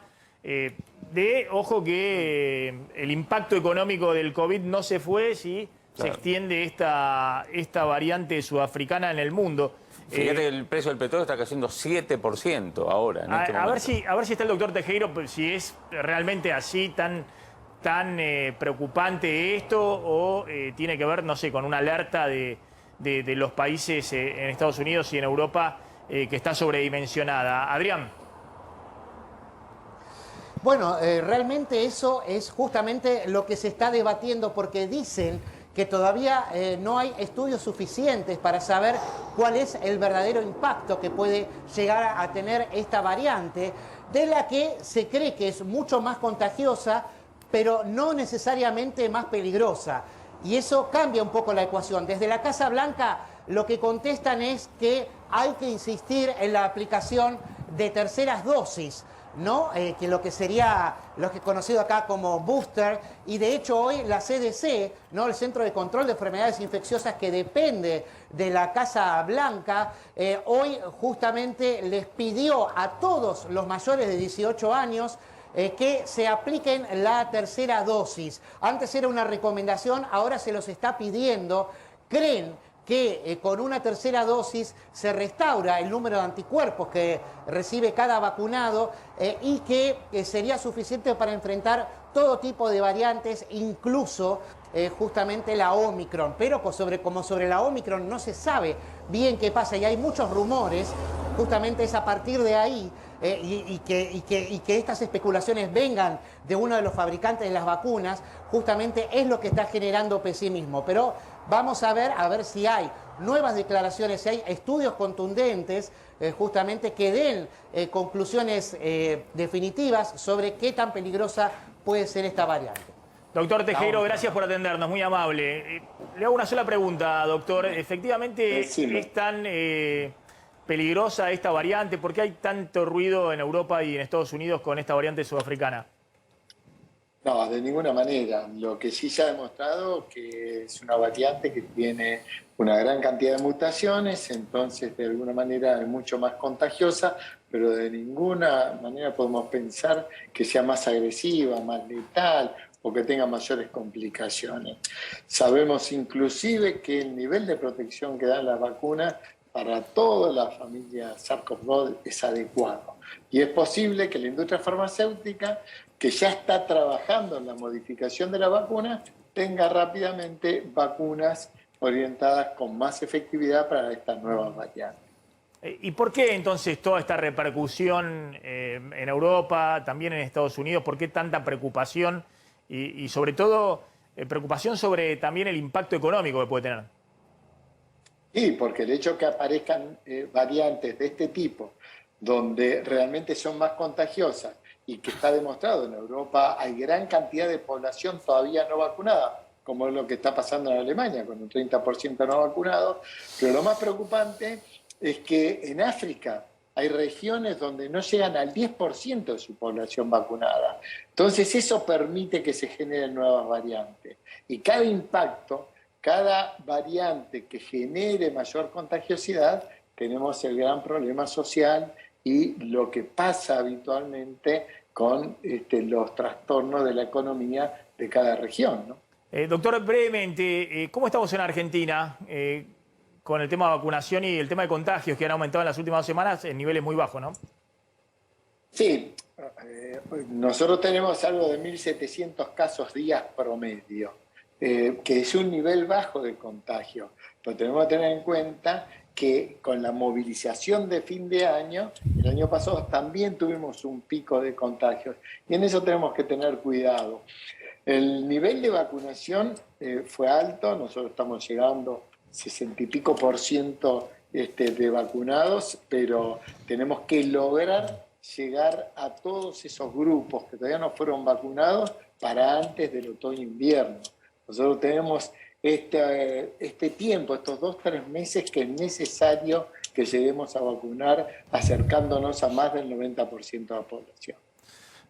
Ojo que el impacto económico del COVID no se fue si se extiende esta variante sudafricana en el mundo. Fíjate que el precio del petróleo está cayendo 7% ahora. A ver si está el doctor Tejero, si es realmente así tan preocupante esto o tiene que ver, no sé, con una alerta de los países en Estados Unidos y en Europa que está sobredimensionada. Adrián. Bueno, realmente eso es justamente lo que se está debatiendo porque dicen que todavía no hay estudios suficientes para saber cuál es el verdadero impacto que puede llegar a tener esta variante, de la que se cree que es mucho más contagiosa, pero no necesariamente más peligrosa. Y eso cambia un poco la ecuación. Desde la Casa Blanca lo que contestan es que hay que insistir en la aplicación de terceras dosis, ¿no? Que lo que sería lo que es conocido acá como booster, y de hecho hoy la CDC, ¿no? El Centro de Control de Enfermedades Infecciosas, que depende de la Casa Blanca, hoy justamente les pidió a todos los mayores de 18 años que se apliquen la tercera dosis. Antes era una recomendación, ahora se los está pidiendo. Creen que con una tercera dosis se restaura el número de anticuerpos que recibe cada vacunado y que sería suficiente para enfrentar todo tipo de variantes, incluso justamente la Omicron. Pero como sobre la Omicron no se sabe bien qué pasa y hay muchos rumores, justamente es a partir de ahí y que estas especulaciones vengan de uno de los fabricantes de las vacunas, justamente es lo que está generando pesimismo. Pero vamos a ver si hay nuevas declaraciones, si hay estudios contundentes justamente que den conclusiones definitivas sobre qué tan peligrosa puede ser esta variante. Doctor Tejero, gracias por atendernos, muy amable. Le hago una sola pregunta, doctor. ¿Efectivamente es tan peligrosa esta variante? ¿Por qué hay tanto ruido en Europa y en Estados Unidos con esta variante sudafricana? No, de ninguna manera. Lo que sí se ha demostrado que es una variante que tiene una gran cantidad de mutaciones, entonces de alguna manera es mucho más contagiosa, pero de ninguna manera podemos pensar que sea más agresiva, más letal o que tenga mayores complicaciones. Sabemos inclusive que el nivel de protección que dan las vacunas para toda la familia SARS-CoV-2 es adecuado. Y es posible que la industria farmacéutica, que ya está trabajando en la modificación de la vacuna, tenga rápidamente vacunas orientadas con más efectividad para estas nuevas variantes. ¿Y por qué entonces toda esta repercusión en Europa, también en Estados Unidos? ¿Por qué tanta preocupación? Y sobre todo, preocupación sobre también el impacto económico que puede tener. Sí, porque el hecho de que aparezcan variantes de este tipo, donde realmente son más contagiosas y que está demostrado en Europa, hay gran cantidad de población todavía no vacunada, como es lo que está pasando en Alemania, con un 30% no vacunado. Pero lo más preocupante es que en África hay regiones donde no llegan al 10% de su población vacunada. Entonces eso permite que se generen nuevas variantes. Y cada impacto, cada variante que genere mayor contagiosidad, tenemos el gran problema social y lo que pasa habitualmente con los trastornos de la economía de cada región, ¿no? Doctor, brevemente, ¿cómo estamos en Argentina con el tema de vacunación y el tema de contagios que han aumentado en las últimas 2 semanas en niveles muy bajos, ¿no? Sí, nosotros tenemos algo de 1.700 casos días promedio, que es un nivel bajo de contagio. Pero tenemos que tener en cuenta que con la movilización de fin de año, el año pasado también tuvimos un pico de contagios. Y en eso tenemos que tener cuidado. El nivel de vacunación fue alto, nosotros estamos llegando 60 y pico % de vacunados, pero tenemos que lograr llegar a todos esos grupos que todavía no fueron vacunados para antes del otoño-invierno. Nosotros tenemos este tiempo, estos 2-3 meses que es necesario que lleguemos a vacunar acercándonos a más del 90% de la población.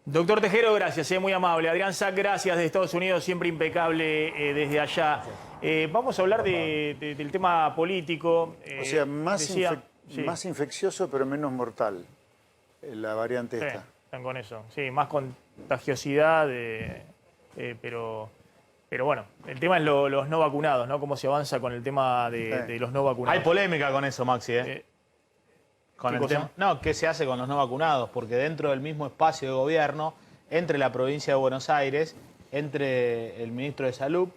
Doctor Tejero, gracias, muy amable. Adrián Sack, gracias, de Estados Unidos, siempre impecable desde allá. Vamos a hablar del tema político. O sea, más infeccioso pero menos mortal, la variante esta. Están con eso, sí, más contagiosidad, pero bueno, el tema es los no vacunados, ¿no? Cómo se avanza con el tema de los no vacunados. Hay polémica con eso, Maxi, con el tema. No, ¿qué se hace con los no vacunados? Porque dentro del mismo espacio de gobierno, entre la provincia de Buenos Aires, entre el ministro de Salud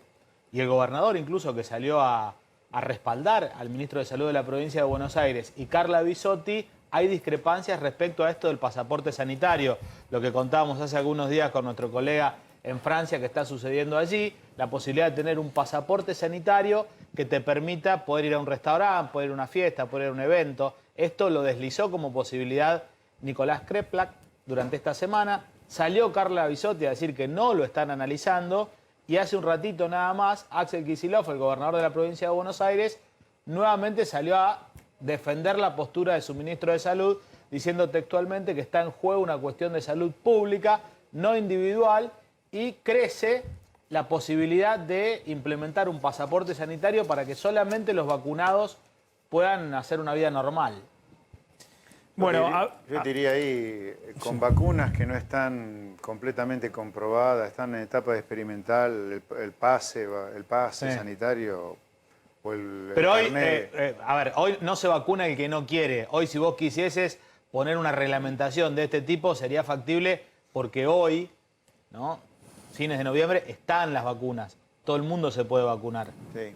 y el gobernador incluso, que salió a a respaldar al ministro de Salud de la provincia de Buenos Aires y Carla Bisotti, hay discrepancias respecto a esto del pasaporte sanitario. Lo que contábamos hace algunos días con nuestro colega en Francia que está sucediendo allí, la posibilidad de tener un pasaporte sanitario que te permita poder ir a un restaurante, poder ir a una fiesta, poder ir a un evento. Esto lo deslizó como posibilidad Nicolás Kreplak durante esta semana. Salió Carla Bisotti a decir que no lo están analizando y hace un ratito nada más Axel Kicillof, el gobernador de la provincia de Buenos Aires, nuevamente salió a defender la postura de su ministro de Salud, diciendo textualmente que está en juego una cuestión de salud pública, no individual, y crece la posibilidad de implementar un pasaporte sanitario para que solamente los vacunados puedan hacer una vida normal. Bueno, yo diría ahí, con vacunas que no están completamente comprobadas, están en etapa de experimental, el pase sanitario o el Pero hoy, carnet. a ver, hoy no se vacuna el que no quiere. Hoy si vos quisieses poner una reglamentación de este tipo sería factible porque hoy, ¿no?, fines de noviembre, están las vacunas. Todo el mundo se puede vacunar. Sí.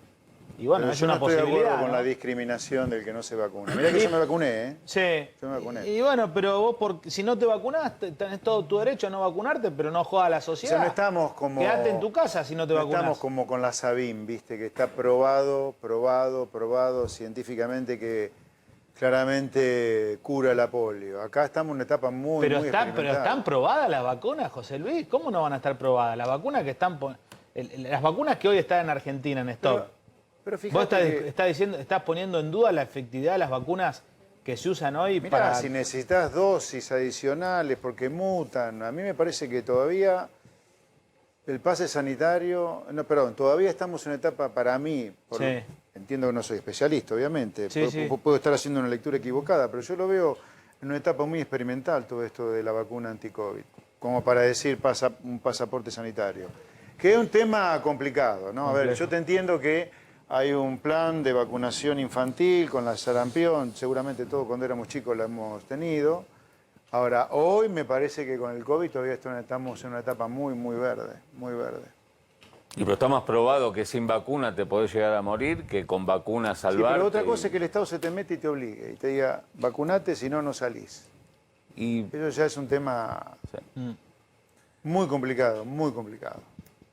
Y bueno, Pero es yo una no estoy de posibilidad, acuerdo con ¿no? la discriminación del que no se vacuna. Mirá que yo me vacuné, ¿eh? Sí. Yo me vacuné. Y bueno, pero vos, si no te vacunaste, tenés todo tu derecho a no vacunarte, pero no jodas a la O sociedad. sea, no estamos como... Quédate en tu casa si no te no vacunás. estamos como con la Sabin, ¿viste? Que está probado científicamente que claramente cura la polio. Acá estamos en una etapa muy experimental. Pero están probadas las vacunas, José Luis. ¿Cómo no van a estar probadas? Las vacunas que están... Las vacunas que hoy están en Argentina en stock. Pero Vos fíjate estás poniendo en duda la efectividad de las vacunas que se usan hoy mirá, para... si necesitas dosis adicionales porque mutan, a mí me parece que todavía el pase sanitario... No, perdón, todavía estamos en una etapa, para mí, Sí. entiendo que no soy especialista, obviamente, Sí, sí. puedo estar haciendo una lectura equivocada, pero yo lo veo en una etapa muy experimental todo esto de la vacuna anti-COVID, como para decir un pasaporte sanitario. Que es un tema complicado, ¿no? A ver, yo te entiendo que hay un plan de vacunación infantil con la sarampión, seguramente todos cuando éramos chicos la hemos tenido. Ahora, hoy me parece que con el COVID todavía estamos en una etapa muy verde, muy verde. Y pero está más probado que sin vacuna te podés llegar a morir que con vacuna Sí, salvarte. pero otra cosa es que el Estado se te mete y te obligue y te diga, vacunate, si no, no salís. Y Eso ya es un tema muy complicado, muy complicado.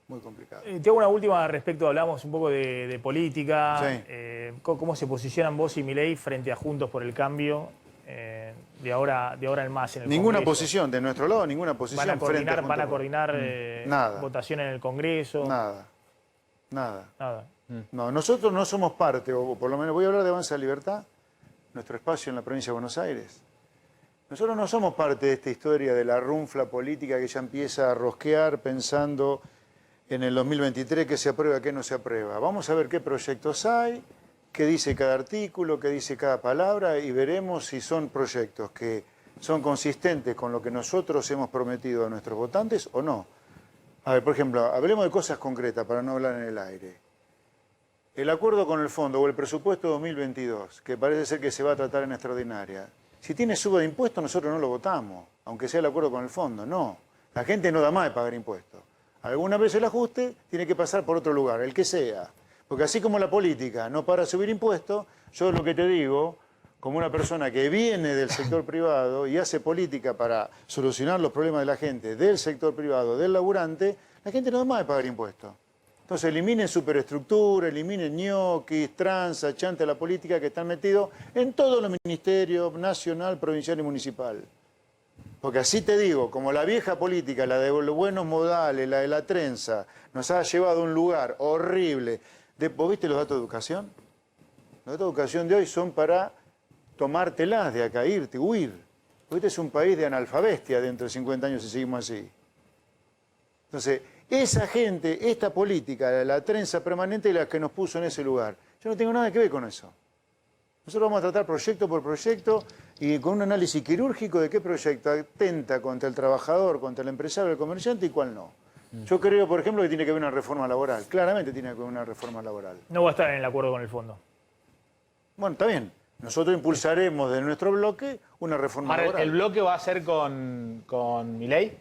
Muy complicado. Te hago una última respecto, hablamos un poco de política. Sí. ¿Cómo se posicionan vos y Milei frente a Juntos por el Cambio de ahora en más en el Ninguna Congreso? posición, de nuestro lado, ninguna posición. ¿Van a frente coordinar, Juntos por- Nada. votación en el Congreso? Nada. Nada. No, nosotros no somos parte, o por lo menos voy a hablar de Avanza Libertad, nuestro espacio en la provincia de Buenos Aires. Nosotros no somos parte de esta historia de la runfla política que ya empieza a rosquear pensando en el 2023 qué se aprueba, qué no se aprueba. Vamos a ver qué proyectos hay, qué dice cada artículo, qué dice cada palabra y veremos si son proyectos que son consistentes con lo que nosotros hemos prometido a nuestros votantes o no. A ver, por ejemplo, hablemos de cosas concretas para no hablar en el aire. El acuerdo con el fondo o el presupuesto 2022, que parece ser que se va a tratar en extraordinaria, si tiene suba de impuestos nosotros no lo votamos, aunque sea el acuerdo con el fondo, no. La gente no da más de pagar impuestos. Alguna vez el ajuste tiene que pasar por otro lugar, el que sea. Porque así como la política no para subir impuestos, yo lo que te digo, como una persona que viene del sector privado y hace política para solucionar los problemas de la gente del sector privado, del laburante, la gente no da más de pagar impuestos. Entonces eliminen superestructura, eliminen ñoquis, tranza, chanta de la política que están metidos en todos los ministerios, nacional, provincial y municipal. Porque así te digo, como la vieja política, la de los buenos modales, la de la trenza, nos ha llevado a un lugar horrible. ¿Vos viste los datos de educación? Los datos de educación de hoy son para tomártelas de acá, irte, huir. Porque este es un país de analfabestia dentro de 50 años si seguimos así. Entonces, esa gente, esta política, la trenza permanente, es la que nos puso en ese lugar. Yo no tengo nada que ver con eso. Nosotros vamos a tratar proyecto por proyecto y con un análisis quirúrgico de qué proyecto atenta contra el trabajador, contra el empresario, el comerciante y cuál no. Yo creo, por ejemplo, que tiene que haber una reforma laboral. Claramente tiene que haber una reforma laboral. No va a estar en el acuerdo con el fondo. Bueno, está bien. Nosotros impulsaremos de nuestro bloque una reforma Ahora, laboral. ¿el bloque va a ser con Milei?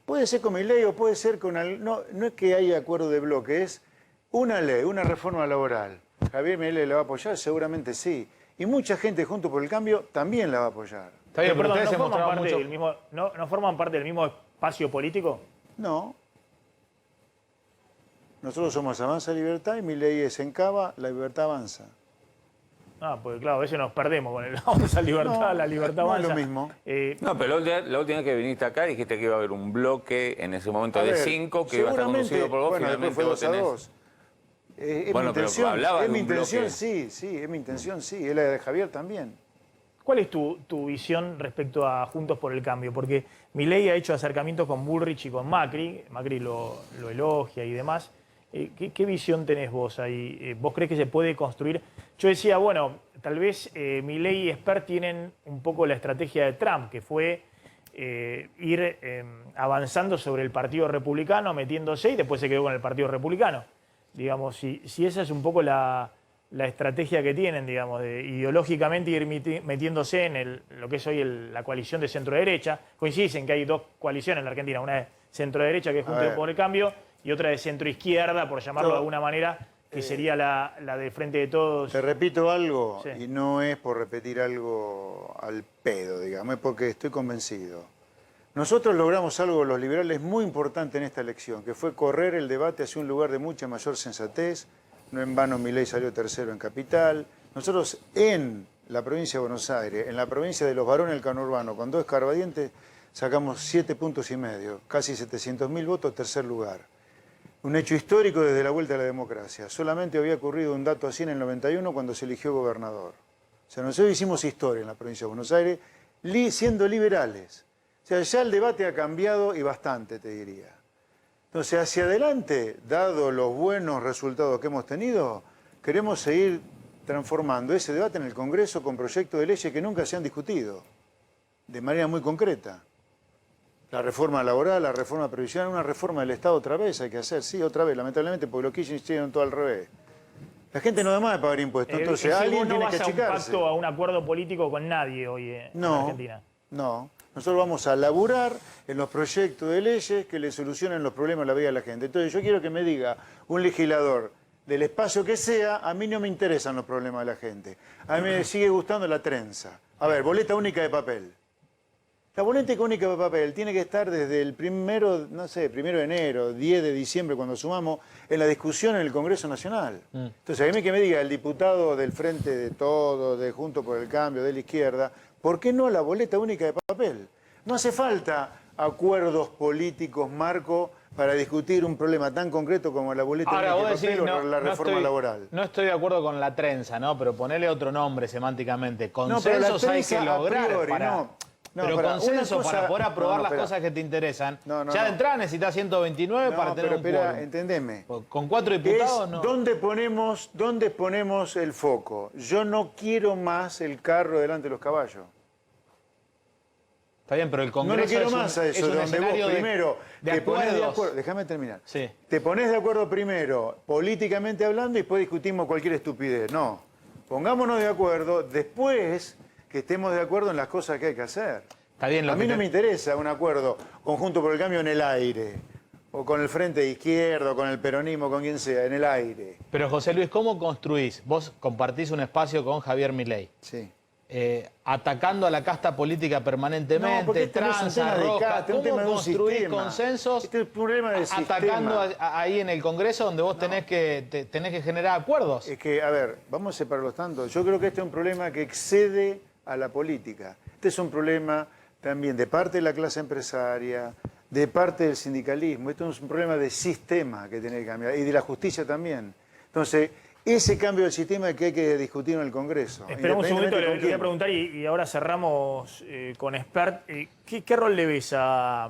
Puede ser con mi ley o puede ser con... No es que haya acuerdo de bloque, es una ley, una reforma laboral. Javier Milei la va a apoyar? Seguramente sí. Y mucha gente junto por el cambio también la va a apoyar. Está bien, pero Perdón, ustedes se ¿no forman mostraron parte mucho... del mismo, no forman parte del mismo espacio político? No. Nosotros somos Avanza Libertad y Milei es Encaba, la libertad avanza. Ah, pues claro, a veces nos perdemos con el Avanza Libertad, No, la libertad no es avanza. lo mismo. No, pero la última vez que viniste acá dijiste que iba a haber un bloque en ese momento A de ver, 5 que iba a estar seguramente, conducido por vos. bueno, después Finalmente fue vos 2-2. tenés... Es Bueno, mi pero intención, hablaba de es mi un intención, bloque. sí, es mi intención, sí. Es la de Javier también. ¿Cuál es tu visión respecto a Juntos por el Cambio? Porque Milei ha hecho acercamientos con Bullrich y con Macri. Macri lo elogia y demás. ¿Qué visión tenés vos ahí? ¿Vos crees que se puede construir? Yo decía, bueno, tal vez Milei y Spert tienen un poco la estrategia de Trump, que fue ir avanzando sobre el Partido Republicano, metiéndose y después se quedó con el Partido Republicano. Digamos, si esa es un poco la estrategia que tienen, digamos, de ideológicamente ir metiéndose en lo que es hoy la coalición de centro-derecha. Coincidís en que hay dos coaliciones en la Argentina, una de centro-derecha, que es Juntos por el Cambio, y otra de centro-izquierda, por llamarlo de alguna manera, que sería la de Frente de Todos. Te repito algo, Sí. y no es por repetir algo al pedo, digamos, es porque estoy convencido. Nosotros logramos algo, los liberales, muy importante en esta elección, que fue correr el debate hacia un lugar de mucha mayor sensatez. No en vano Milei salió tercero en Capital. Nosotros en la provincia de Buenos Aires, en la provincia de Los Varones del Conurbano, con 2 escarbadientes, sacamos 7,5 puntos, casi 700.000 votos, tercer lugar. Un hecho histórico desde la vuelta a la democracia. Solamente había ocurrido un dato así en el 91 cuando se eligió gobernador. O sea, nosotros hicimos historia en la provincia de Buenos Aires siendo liberales. O sea, ya el debate ha cambiado y bastante, te diría. Entonces, hacia adelante, dado los buenos resultados que hemos tenido, queremos seguir transformando ese debate en el Congreso con proyectos de leyes que nunca se han discutido, de manera muy concreta. La reforma laboral, la reforma previsional, una reforma del Estado otra vez hay que hacer, sí, otra vez, lamentablemente, porque los Kirchner hicieron todo al revés. La gente no da más de pagar impuestos, entonces alguien tiene que no vas a un achicarse. pacto, a un acuerdo político con nadie hoy en Argentina. No. Nosotros vamos a laburar en los proyectos de leyes que le solucionen los problemas de la vida de la gente. Entonces yo quiero que me diga un legislador del espacio que sea, a mí no me interesan los problemas de la gente. A mí me sigue gustando la trenza. A ver, boleta única de papel. La boleta única de papel tiene que estar desde el primero de enero, 10 de diciembre, cuando sumamos, en la discusión en el Congreso Nacional. Entonces, a mí que me diga el diputado del Frente de Todos, de Juntos por el Cambio, de la izquierda, ¿por qué no la boleta única de papel? No hace falta acuerdos políticos, Marco, para discutir un problema tan concreto como la boleta única de papel o la reforma laboral. No estoy de acuerdo con la trenza, ¿no? Pero ponele otro nombre semánticamente. Consensos pero la hay que trenza, a lograr priori, para... pero consenso para poder aprobar las cosas que te interesan. Ya de entrada necesitas 129 para tener un quórum. Entendeme. Con 4 diputados no. ¿Dónde ponemos el foco? Yo no quiero más el carro delante de los caballos. Está bien, pero el Congreso no le quiero más a eso, es un donde vos escenario primero de te pones de acuerdos. acuerdo. Déjame terminar. Sí. Te pones de acuerdo primero, políticamente hablando, y después discutimos cualquier estupidez. No. Pongámonos de acuerdo después que estemos de acuerdo en las cosas que hay que hacer. Está bien, a mí no me interesa un acuerdo conjunto por el cambio en el aire, o con el Frente de Izquierda, o con el peronismo, con quien sea, en el aire. Pero José Luis, ¿cómo construís? Vos compartís un espacio con Javier Milei. Sí. Atacando a la casta política permanentemente, tranza, roja. ¿Cómo construir consensos este es un problema de atacando sistema. ahí en el Congreso donde vos tenés que generar acuerdos? Es que, a ver, vamos a separarlos tanto. Yo creo que este es un problema que excede a la política. Este es un problema también de parte de la clase empresaria, de parte del sindicalismo. Esto es un problema de sistema que tiene que cambiar y de la justicia también. Entonces, ese cambio del sistema es que hay que discutir en el Congreso. Esperamos un segundito, le voy a preguntar y ahora cerramos con Spert. ¿Qué rol le ves a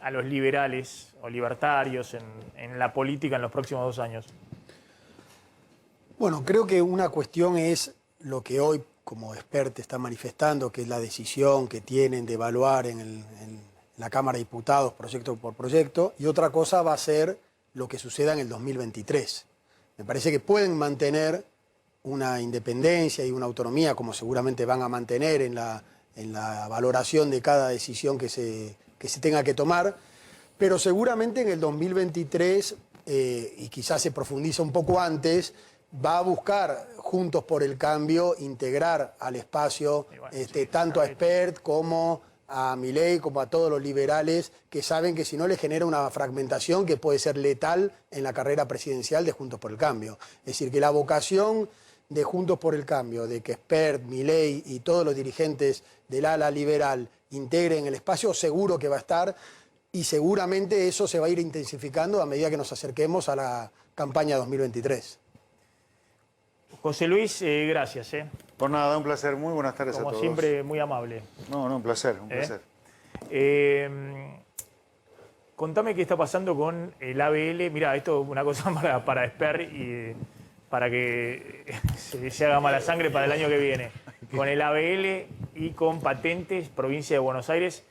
los liberales o libertarios en la política en los próximos 2 años? Bueno, creo que una cuestión es lo que hoy como Spert está manifestando, que es la decisión que tienen de evaluar en la Cámara de Diputados proyecto por proyecto, y otra cosa va a ser lo que suceda en el 2023. Me parece que pueden mantener una independencia y una autonomía, como seguramente van a mantener en la valoración de cada decisión que se tenga que tomar, pero seguramente en el 2023, y quizás se profundiza un poco antes, va a buscar, Juntos por el Cambio, integrar al espacio tanto a Spert como a Milei, como a todos los liberales, que saben que si no les genera una fragmentación que puede ser letal en la carrera presidencial de Juntos por el Cambio. Es decir, que la vocación de Juntos por el Cambio, de que Spert, Milei y todos los dirigentes del ala liberal integren el espacio, seguro que va a estar, y seguramente eso se va a ir intensificando a medida que nos acerquemos a la campaña 2023. José Luis, gracias. Por nada, un placer. Muy buenas tardes a todos. Como siempre, muy amable. No, un placer, un placer. Contame qué está pasando con el ABL. Mirá, esto es una cosa para Spert y para que se haga mala sangre para el año que viene. Con el ABL y con patentes, provincia de Buenos Aires,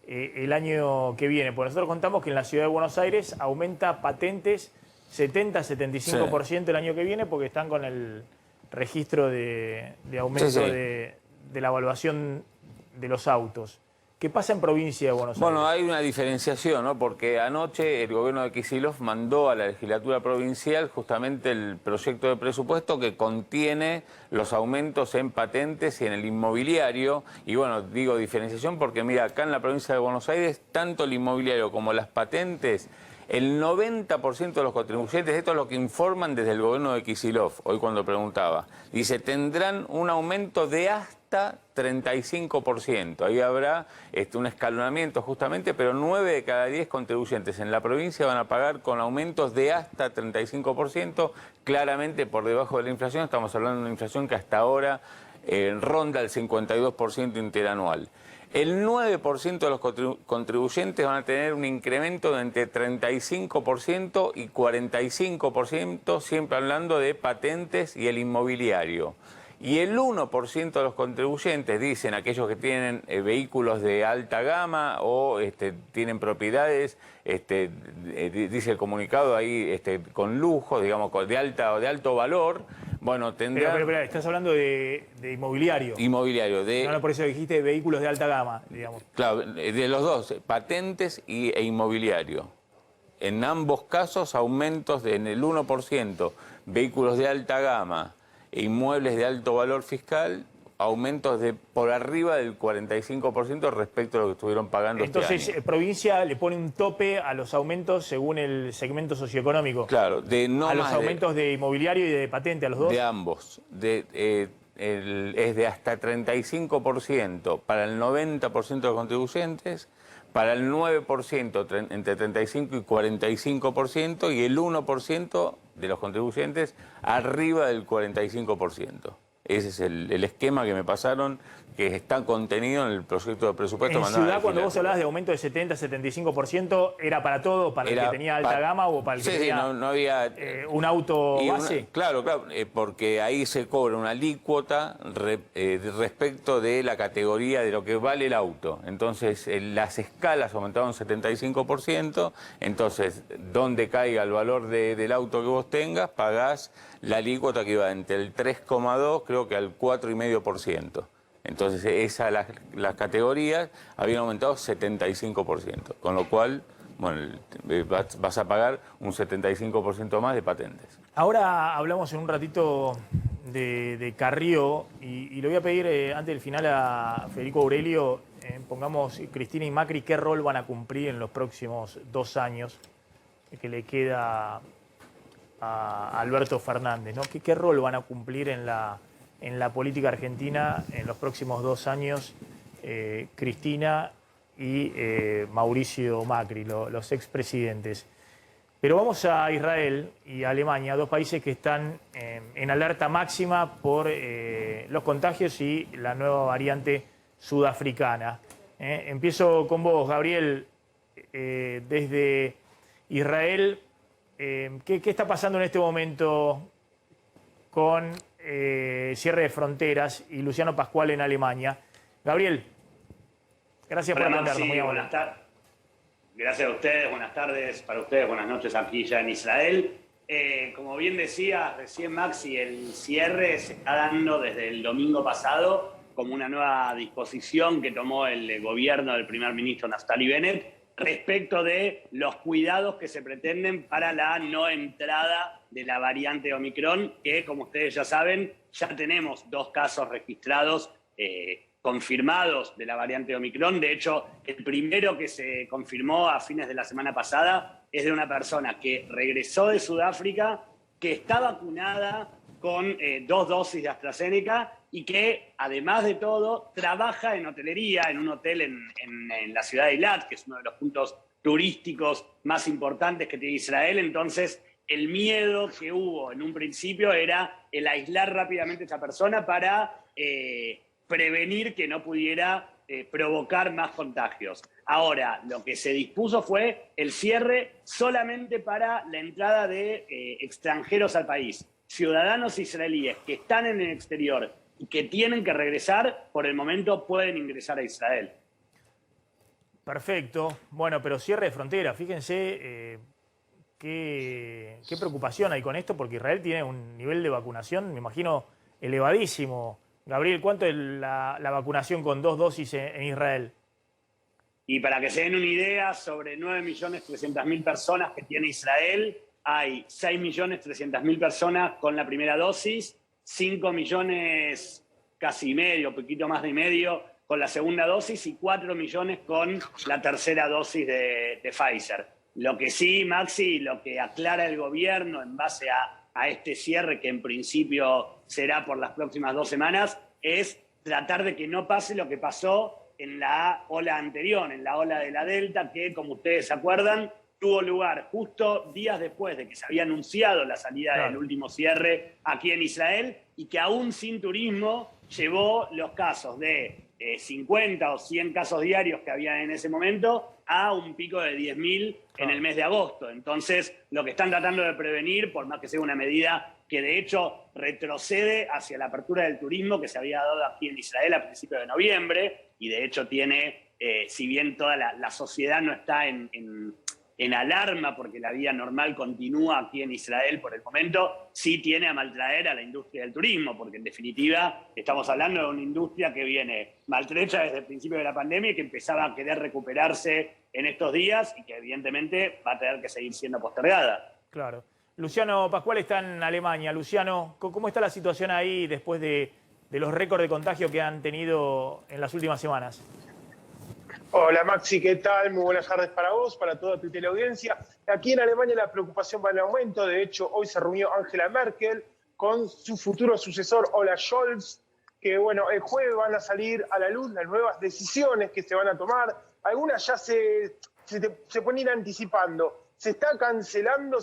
el año que viene. Pues nosotros contamos que en la ciudad de Buenos Aires aumenta patentes 70-75% el año que viene porque están con el registro de aumento de la evaluación de los autos. ¿Qué pasa en provincia de Buenos Aires? Bueno, hay una diferenciación, ¿no? Porque anoche el gobierno de Kicillof mandó a la legislatura provincial justamente el proyecto de presupuesto que contiene los aumentos en patentes y en el inmobiliario. Y bueno, digo diferenciación porque mira, acá en la provincia de Buenos Aires, tanto el inmobiliario como las patentes, el 90% de los contribuyentes, esto es lo que informan desde el gobierno de Kicillof, hoy cuando preguntaba, dice, tendrán un aumento de hasta 35%. Ahí habrá un escalonamiento justamente, pero 9 de cada 10 contribuyentes en la provincia van a pagar con aumentos de hasta 35%, claramente por debajo de la inflación. Estamos hablando de una inflación que hasta ahora ronda el 52% interanual. El 9% de los contribuyentes van a tener un incremento de entre 35% y 45%, siempre hablando de patentes y el inmobiliario. Y el 1% de los contribuyentes, dicen aquellos que tienen vehículos de alta gama o tienen propiedades, dice el comunicado ahí, con lujo, digamos, de alto valor, bueno, tendrán... Pero, estás hablando de inmobiliario. Inmobiliario. No, por eso dijiste vehículos de alta gama, digamos. Claro, de los dos, patentes e inmobiliario. En ambos casos, aumentos en el 1%, vehículos de alta gama e inmuebles de alto valor fiscal, aumentos de por arriba del 45% respecto a lo que estuvieron pagando Entonces, este año. provincia le pone un tope a los aumentos según el segmento socioeconómico. Claro, a los aumentos de inmobiliario y de patente, a los dos. De ambos. Es de hasta 35% para el 90% de los contribuyentes, para el 9% entre 35 y 45% y el 1% de los contribuyentes arriba del 45%. Ese es el esquema que me pasaron, que está contenido en el proyecto de presupuesto. En ciudad, cuando vos hablabas de aumento de 70-75%, ¿era para todo? ¿Para el que tenía alta gama o para el que tenía no había, un auto base? Claro, porque ahí se cobra una alícuota respecto de la categoría de lo que vale el auto. Entonces, las escalas aumentaron 75%, entonces, donde caiga el valor del auto que vos tengas, pagás la alícuota que iba entre el 3,2, creo que al 4,5%. Entonces, las categorías habían aumentado 75%, con lo cual, bueno, vas a pagar un 75% más de patentes. Ahora hablamos en un ratito de Carrió y le voy a pedir antes del final a Federico Aurelio, pongamos Cristina y Macri, ¿qué rol van a cumplir en los próximos 2 años que le queda a Alberto Fernández, ¿no? ¿Qué rol van a cumplir en la política argentina en los próximos 2 años Cristina y Mauricio Macri, los expresidentes? Pero vamos a Israel y a Alemania, 2 países que están en alerta máxima por los contagios y la nueva variante sudafricana. Empiezo con vos, Gabriel, desde Israel. ¿Qué está pasando en este momento con cierre de fronteras y Luciano Pascual en Alemania? Gabriel, gracias por atendernos. Muy amable. Gracias a ustedes, buenas tardes para ustedes, buenas noches aquí ya en Israel. Como bien decía recién Maxi, el cierre se está dando desde el domingo pasado como una nueva disposición que tomó el gobierno del primer ministro Naftali Bennett respecto de los cuidados que se pretenden para la no entrada de la variante Omicron, que como ustedes ya saben, ya tenemos 2 casos registrados confirmados de la variante Omicron. De hecho, el primero que se confirmó a fines de la semana pasada es de una persona que regresó de Sudáfrica, que está vacunada con 2 dosis de AstraZeneca y que, además de todo, trabaja en hotelería, en un hotel en la ciudad de Eilat, que es uno de los puntos turísticos más importantes que tiene Israel. Entonces, el miedo que hubo en un principio era el aislar rápidamente a esta persona para prevenir que no pudiera provocar más contagios. Ahora, lo que se dispuso fue el cierre solamente para la entrada de extranjeros al país. Ciudadanos israelíes que están en el exterior y que tienen que regresar, por el momento pueden ingresar a Israel. Perfecto. Bueno, pero cierre de frontera. Fíjense qué preocupación hay con esto, porque Israel tiene un nivel de vacunación, me imagino, elevadísimo. Gabriel, ¿cuánto es la vacunación con 2 dosis en Israel? Y para que se den una idea, sobre 9.300.000 personas que tiene Israel, hay 6.300.000 personas con la primera dosis, 5 millones casi medio, poquito más de medio, con la segunda dosis y 4 millones con la tercera dosis de Pfizer. Lo que sí, Maxi, lo que aclara el gobierno en base a este cierre, que en principio será por las próximas 2 semanas, es tratar de que no pase lo que pasó en la ola anterior, en la ola de la Delta, que, como ustedes se acuerdan, tuvo lugar justo días después de que se había anunciado la salida del último cierre aquí en Israel, y que aún sin turismo llevó los casos de 50 o 100 casos diarios que había en ese momento a un pico de 10.000 en el mes de agosto. Entonces, lo que están tratando de prevenir, por más que sea una medida que de hecho retrocede hacia la apertura del turismo que se había dado aquí en Israel a principios de noviembre, y de hecho tiene, si bien toda la sociedad no está en alarma porque la vida normal continúa aquí en Israel por el momento, sí tiene a maltraer a la industria del turismo, porque en definitiva estamos hablando de una industria que viene maltrecha desde el principio de la pandemia y que empezaba a querer recuperarse en estos días y que evidentemente va a tener que seguir siendo postergada. Claro. Luciano Pascual está en Alemania. Luciano, ¿cómo está la situación ahí después de los récords de contagio que han tenido en las últimas semanas? Hola Maxi, ¿qué tal? Muy buenas tardes para vos, para toda tu teleaudiencia. Aquí en Alemania la preocupación va en aumento. De hecho, hoy se reunió Angela Merkel con su futuro sucesor Olaf Scholz, que bueno, el jueves van a salir a la luz las nuevas decisiones que se van a tomar. Algunas ya se pueden ir anticipando. Se están cancelando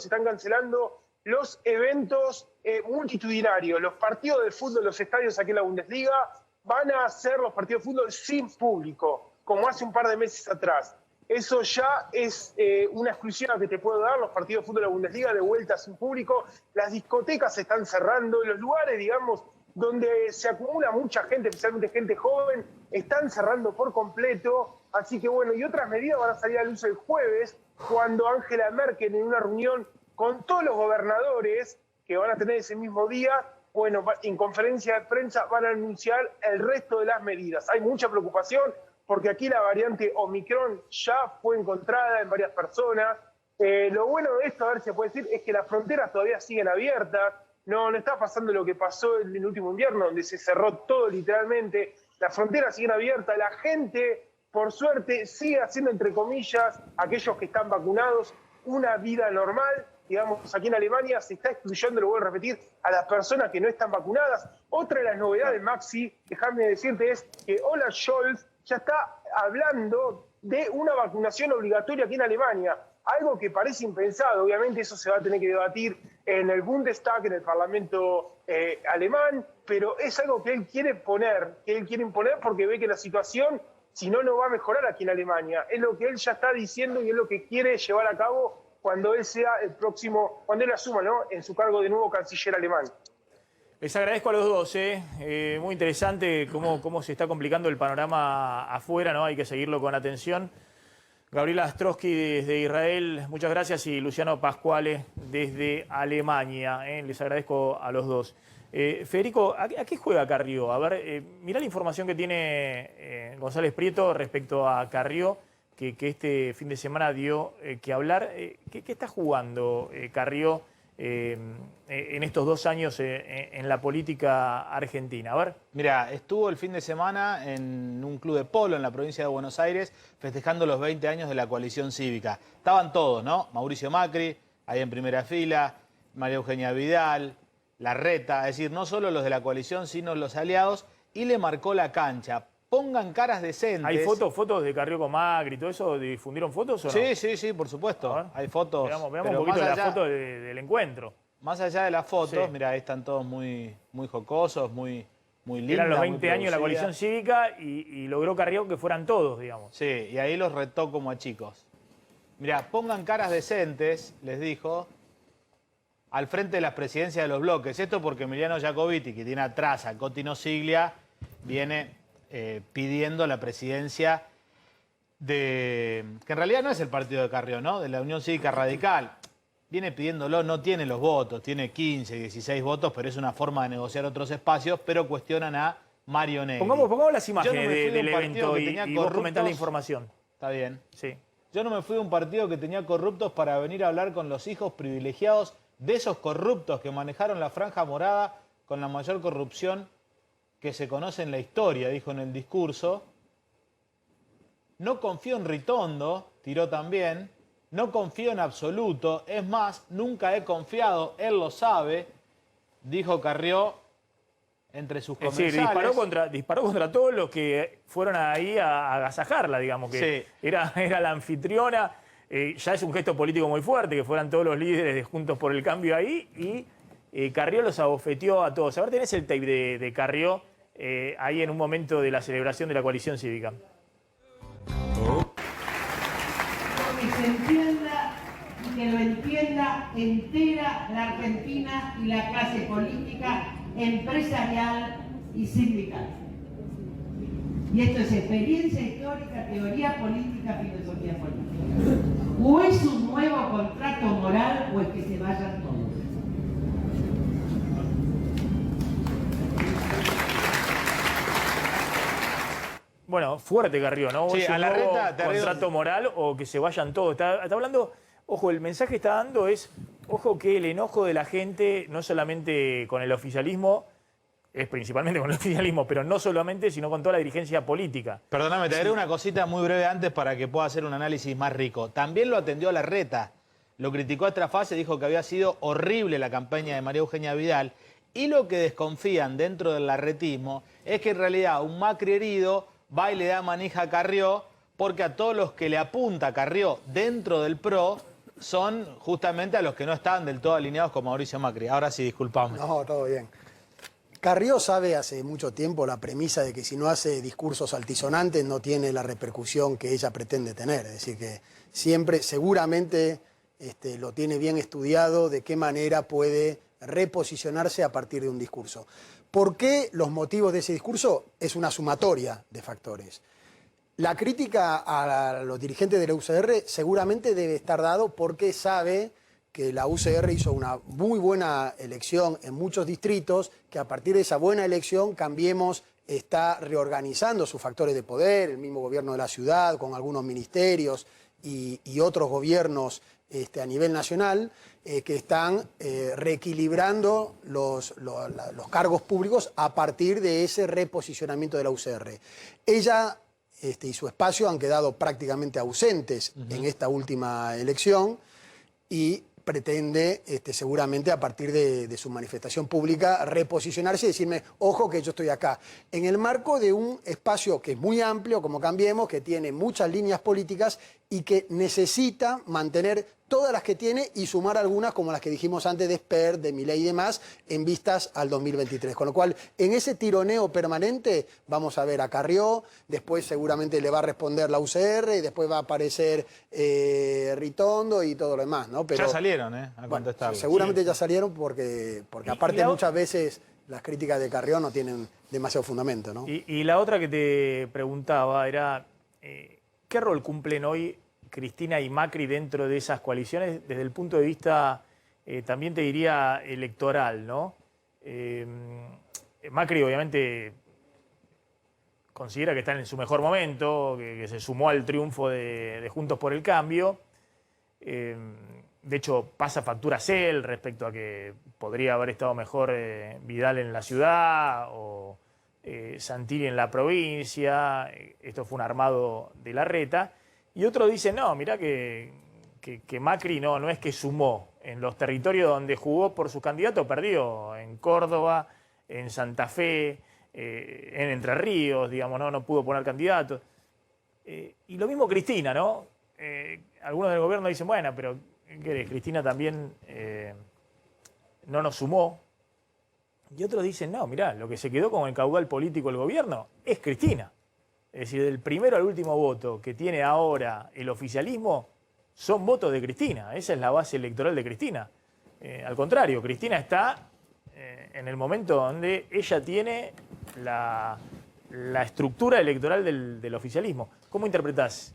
los eventos multitudinarios. Los partidos de fútbol, los estadios aquí en la Bundesliga, van a hacer los partidos de fútbol sin público, como hace un par de meses atrás. Eso ya es una exclusiva que te puedo dar, los partidos de fútbol de la Bundesliga de vuelta sin público. Las discotecas se están cerrando, los lugares, digamos, donde se acumula mucha gente, especialmente gente joven, están cerrando por completo. Así que bueno, y otras medidas van a salir a luz el jueves, cuando Angela Merkel, en una reunión con todos los gobernadores que van a tener ese mismo día, bueno, en conferencia de prensa van a anunciar el resto de las medidas. Hay mucha preocupación porque aquí la variante Omicron ya fue encontrada en varias personas. Lo bueno de esto, a ver si se puede decir, es que las fronteras todavía siguen abiertas. No está pasando lo que pasó en el último invierno, donde se cerró todo literalmente. Las fronteras siguen abiertas. La gente, por suerte, sigue haciendo, entre comillas, aquellos que están vacunados, una vida normal. Digamos, aquí en Alemania se está excluyendo, lo voy a repetir, a las personas que no están vacunadas. Otra de las novedades, Maxi, déjame decirte, es que Olaf Scholz ya está hablando de una vacunación obligatoria aquí en Alemania. Algo que parece impensado. Obviamente eso se va a tener que debatir en el Bundestag, en el Parlamento alemán, pero es algo que él quiere imponer porque ve que la situación, si no, no va a mejorar aquí en Alemania. Es lo que él ya está diciendo y es lo que quiere llevar a cabo cuando él sea el próximo, cuando él asuma, ¿no?, en su cargo de nuevo canciller alemán. Les agradezco a los dos, muy interesante cómo se está complicando el panorama afuera, ¿no? Hay que seguirlo con atención. Gabriela Ostrowski desde Israel, muchas gracias, y Luciano Pascuale desde Alemania. Les agradezco a los dos. Federico, ¿a qué juega Carrió? A ver, mirá la información que tiene González Prieto respecto a Carrió, que este fin de semana dio que hablar. ¿Qué está jugando Carrió en estos 2 años en la política argentina? A ver. Mira, estuvo el fin de semana en un club de polo en la provincia de Buenos Aires festejando los 20 años de la coalición cívica. Estaban todos, ¿no? Mauricio Macri, ahí en primera fila, María Eugenia Vidal, Larreta, es decir, no solo los de la coalición, sino los aliados, y le marcó la cancha. Pongan caras decentes. ¿Hay fotos de Carrió con Macri y todo eso? ¿Difundieron fotos o no? Sí, por supuesto. Hay fotos. Veamos un poquito de la foto del encuentro. Más allá de las fotos, mira, ahí están todos muy jocosos, muy lindos. Eran los 20 años de la coalición cívica y logró Carrió que fueran todos, digamos. Sí, y ahí los retó como a chicos. Mira, pongan caras decentes, les dijo, al frente de las presidencias de los bloques. Esto porque Emiliano Jacobiti, que tiene atrás a Cotino Siglia, viene pidiendo la presidencia que en realidad no es el partido de Carrió, ¿no? De la Unión Cívica Radical. Viene pidiéndolo, no tiene los votos, tiene 15, 16 votos, pero es una forma de negociar otros espacios, pero cuestionan a Mario Negri. Pongamos las imágenes del evento y vos comentás la información. Está bien. Sí. Yo no me fui de un partido que tenía corruptos para venir a hablar con los hijos privilegiados de esos corruptos que manejaron la franja morada con la mayor corrupción que se conoce en la historia, dijo en el discurso. No confío en Ritondo, tiró también. No confío en absoluto. Es más, nunca he confiado, él lo sabe, dijo Carrió entre sus comensales. Es decir, disparó contra todos los que fueron ahí a agasajarla, digamos, que era la anfitriona. Ya es un gesto político muy fuerte, que fueran todos los líderes de Juntos por el Cambio ahí, y Carrió los abofeteó a todos. A ver, tenés el tape de Carrió ahí en un momento de la celebración de la coalición cívica. Que se entienda y que lo entienda entera la Argentina y la clase política, empresarial y sindical. Y esto es experiencia histórica, teoría política, filosofía política. O es un nuevo contrato moral o es que se vayan todos. Bueno, fuerte Carrió, ¿no? Sí, ¿Es un nuevo contrato moral o que se vayan todos? Está hablando, ojo, el mensaje que está dando es, ojo, que el enojo de la gente, no solamente con el oficialismo, es principalmente con el oficialismo, pero no solamente, sino con toda la dirigencia política. Perdóname, te agrego una cosita muy breve antes para que pueda hacer un análisis más rico. También lo atendió a Larreta, lo criticó a Trafase, dijo que había sido horrible la campaña de María Eugenia Vidal, y lo que desconfían dentro del larretismo es que en realidad un Macri herido va y le da manija a Carrió, porque a todos los que le apunta Carrió dentro del PRO son justamente a los que no estaban del todo alineados con Mauricio Macri. Ahora sí, disculpame. No, todo bien. Carrió sabe hace mucho tiempo la premisa de que si no hace discursos altisonantes no tiene la repercusión que ella pretende tener. Es decir, que siempre, seguramente, lo tiene bien estudiado de qué manera puede reposicionarse a partir de un discurso. ¿Por qué los motivos de ese discurso? Es una sumatoria de factores. La crítica a los dirigentes de la UCR seguramente debe estar dado porque sabe que la UCR hizo una muy buena elección en muchos distritos, que a partir de esa buena elección Cambiemos está reorganizando sus factores de poder, el mismo gobierno de la ciudad, con algunos ministerios y otros gobiernos a nivel nacional, que están reequilibrando los cargos públicos a partir de ese reposicionamiento de la UCR. Ella y su espacio han quedado prácticamente ausentes en esta última elección y pretende seguramente a partir de su manifestación pública reposicionarse y decirme, ojo que yo estoy acá. En el marco de un espacio que es muy amplio, como Cambiemos, que tiene muchas líneas políticas y que necesita mantener todas las que tiene y sumar algunas como las que dijimos antes de Esper, de Milei y demás, en vistas al 2023. Con lo cual, en ese tironeo permanente vamos a ver a Carrió, después seguramente le va a responder la UCR, y después va a aparecer Ritondo y todo lo demás, ¿no? Pero, ya salieron, a contestar. Bueno, seguramente ya salieron porque aparte muchas veces las críticas de Carrió no tienen demasiado fundamento, ¿no? Y la otra que te preguntaba era, ¿qué rol cumplen hoy Cristina y Macri dentro de esas coaliciones desde el punto de vista, también te diría, electoral, ¿no? Macri obviamente considera que están en su mejor momento, que se sumó al triunfo de Juntos por el Cambio. De hecho, pasa facturas él respecto a que podría haber estado mejor Vidal en la ciudad o Santilli en la provincia. Esto fue un armado de Larreta. Y otros dicen, no, mirá que Macri no es que sumó. En los territorios donde jugó por sus candidatos perdió. En Córdoba, en Santa Fe, en Entre Ríos, digamos, no pudo poner candidatos. Y lo mismo Cristina, ¿no? Algunos del gobierno dicen, bueno, pero ¿qué? Cristina también no nos sumó. Y otros dicen, no, mirá, lo que se quedó con el caudal político del gobierno es Cristina. Es decir, del primero al último voto que tiene ahora el oficialismo son votos de Cristina. Esa es la base electoral de Cristina. Al contrario, Cristina está en el momento donde ella tiene la estructura electoral del oficialismo. ¿Cómo interpretás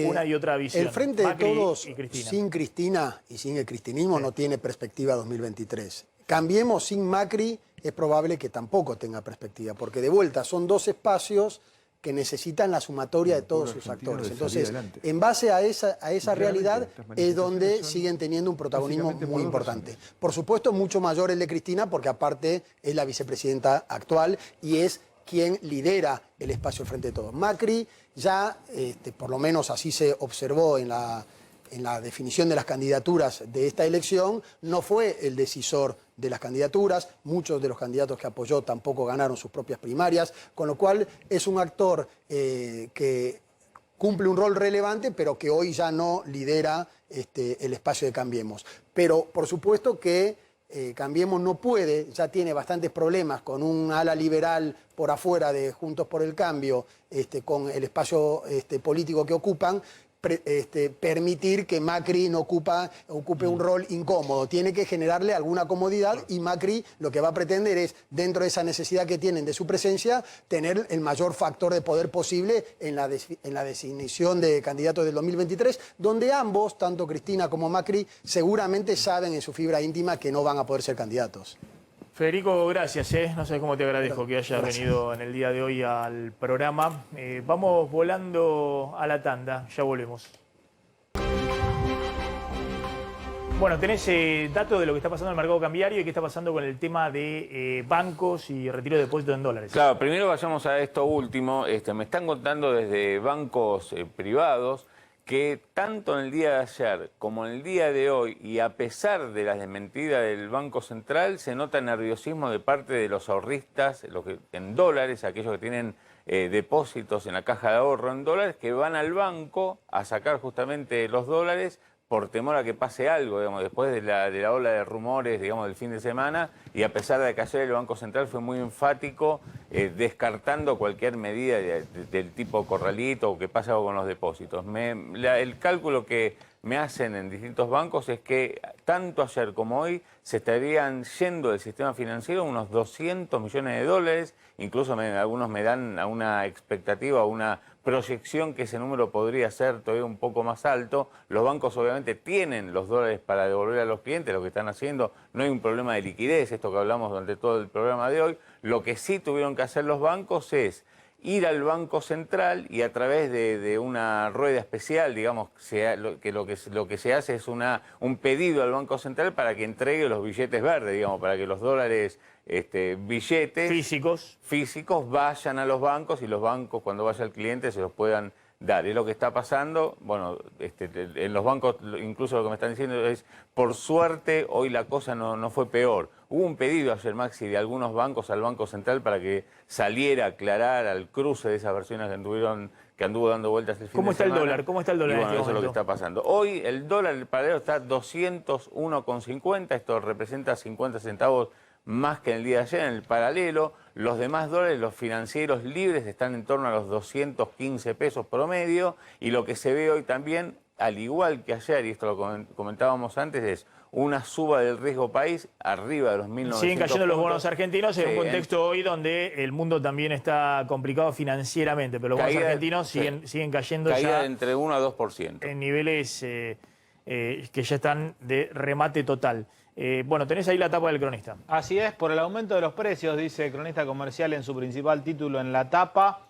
una y otra visión? El Frente Macri de Todos, y Cristina. sin Cristina y sin el cristinismo, no tiene perspectiva 2023. Cambiemos sin Macri, es probable que tampoco tenga perspectiva, porque de vuelta son dos espacios que necesitan la sumatoria de todos sus actores. Entonces, en base a esa realidad es donde siguen teniendo un protagonismo muy importante. Por supuesto, mucho mayor el de Cristina, porque aparte es la vicepresidenta actual y es quien lidera el espacio del Frente de Todos. Macri ya, por lo menos así se observó en la definición de las candidaturas de esta elección, no fue el decisor de las candidaturas. Muchos de los candidatos que apoyó tampoco ganaron sus propias primarias, con lo cual es un actor que cumple un rol relevante, pero que hoy ya no lidera el espacio de Cambiemos. Pero por supuesto que Cambiemos no puede, ya tiene bastantes problemas con un ala liberal por afuera de Juntos por el Cambio, con el espacio político que ocupan, permitir que Macri no ocupe un rol incómodo. Tiene que generarle alguna comodidad y Macri lo que va a pretender es, dentro de esa necesidad que tienen de su presencia, tener el mayor factor de poder posible en la designación de candidatos del 2023, donde ambos, tanto Cristina como Macri, seguramente saben en su fibra íntima que no van a poder ser candidatos. Federico, gracias. No sé cómo te agradezco que hayas venido en el día de hoy al programa. Vamos volando a la tanda, ya volvemos. Bueno, tenés datos de lo que está pasando en el mercado cambiario y qué está pasando con el tema de bancos y retiro de depósitos en dólares. Claro, primero vayamos a esto último. Me están contando desde bancos privados que tanto en el día de ayer como en el día de hoy, y a pesar de las desmentidas del Banco Central, se nota nerviosismo de parte de los ahorristas en dólares, aquellos que tienen depósitos en la caja de ahorro en dólares, que van al banco a sacar justamente los dólares por temor a que pase algo, digamos, después de la ola de rumores, digamos, del fin de semana, y a pesar de que ayer el Banco Central fue muy enfático, descartando cualquier medida del tipo corralito o que pase algo con los depósitos. El cálculo que me hacen en distintos bancos es que tanto ayer como hoy se estarían yendo del sistema financiero unos 200 millones de dólares, incluso algunos me dan a una expectativa, a una proyección que ese número podría ser todavía un poco más alto. Los bancos obviamente tienen los dólares para devolver a los clientes, lo que están haciendo, no hay un problema de liquidez, esto que hablamos durante todo el programa de hoy. Lo que sí tuvieron que hacer los bancos es ir al Banco Central y a través de una rueda especial, digamos, lo que se hace es un pedido al Banco Central para que entregue los billetes verdes, digamos, para que los dólares, billetes físicos vayan a los bancos y los bancos, cuando vaya el cliente, se los puedan dar. Es lo que está pasando. Bueno, en los bancos, incluso lo que me están diciendo es, por suerte, hoy la cosa no fue peor. Hubo un pedido ayer, Maxi, de algunos bancos al Banco Central para que saliera a aclarar al cruce de esas versiones que anduvo dando vueltas el fin de semana. ¿Cómo está el dólar? Y bueno, eso es lo que está pasando. Hoy el dólar, el paradero, está 201,50. Esto representa 50 centavos más que en el día de ayer. En el paralelo, los demás dólares, los financieros libres, están en torno a los 215 pesos promedio. Y lo que se ve hoy también, al igual que ayer, y esto lo comentábamos antes, es una suba del riesgo país arriba de los 1.900 Siguen cayendo los bonos puntos. argentinos en un contexto hoy donde el mundo también está complicado financieramente, pero los bonos argentinos siguen cayendo caída ya de entre 1 a 2%. En niveles que ya están de remate total. Bueno, tenés ahí la tapa del Cronista. Así es, por el aumento de los precios, dice el Cronista Comercial en su principal título en la tapa.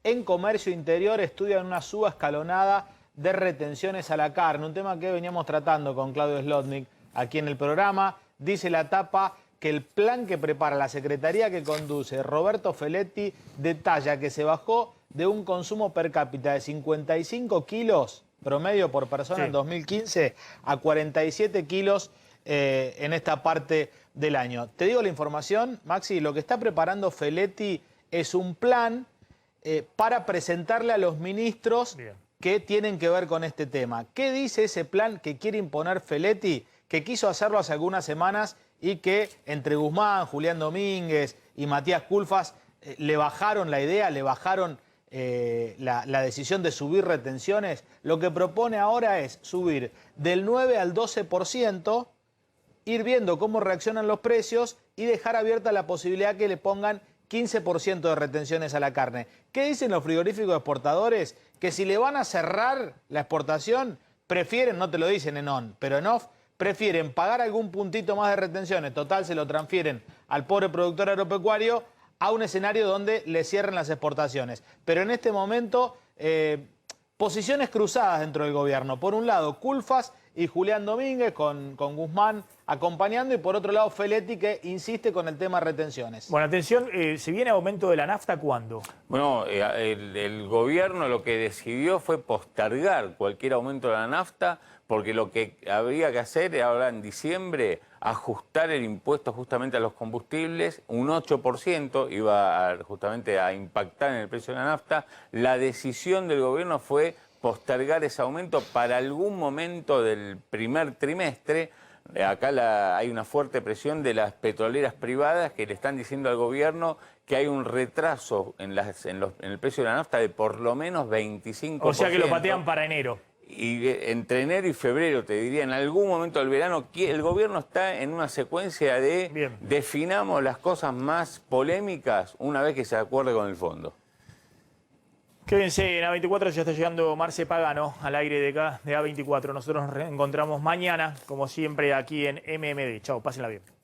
en comercio interior estudian una suba escalonada de retenciones a la carne, un tema que veníamos tratando con Claudio Slotnick aquí en el programa. Dice la tapa que el plan que prepara la secretaría que conduce Roberto Feletti detalla que se bajó de un consumo per cápita de 55 kilos promedio por persona en 2015 a 47 kilos en esta parte del año. Te digo la información, Maxi, lo que está preparando Feletti es un plan para presentarle a los ministros que tienen que ver con este tema. ¿Qué dice ese plan que quiere imponer Feletti, que quiso hacerlo hace algunas semanas y que entre Guzmán, Julián Domínguez y Matías Culfas le bajaron la idea, le bajaron la decisión de subir retenciones? Lo que propone ahora es subir del 9 al 12%, ir viendo cómo reaccionan los precios y dejar abierta la posibilidad que le pongan 15% de retenciones a la carne. ¿Qué dicen los frigoríficos exportadores? Que si le van a cerrar la exportación, prefieren, no te lo dicen en on, pero en off, prefieren pagar algún puntito más de retenciones, total se lo transfieren al pobre productor agropecuario, a un escenario donde le cierren las exportaciones. Pero en este momento, posiciones cruzadas dentro del gobierno. Por un lado, Culfas y Julián Domínguez con Guzmán acompañando, y por otro lado Feletti, que insiste con el tema de retenciones. Bueno, atención, ¿se viene aumento de la nafta cuándo? Bueno, el gobierno lo que decidió fue postergar cualquier aumento de la nafta, porque lo que habría que hacer era ahora en diciembre ajustar el impuesto justamente a los combustibles, un 8% iba justamente a impactar en el precio de la nafta. La decisión del gobierno fue postergar ese aumento para algún momento del primer trimestre. Acá hay una fuerte presión de las petroleras privadas que le están diciendo al gobierno que hay un retraso en el precio de la nafta de por lo menos 25%. O sea que lo patean para enero. Y entre enero y febrero, te diría, en algún momento del verano, el gobierno está en una secuencia de definamos las cosas más polémicas una vez que se acuerde con el fondo. Quédense en A24, ya está llegando Marce Pagano al aire de acá, de A24. Nosotros nos reencontramos mañana, como siempre, aquí en MMD. Chao, pásenla bien.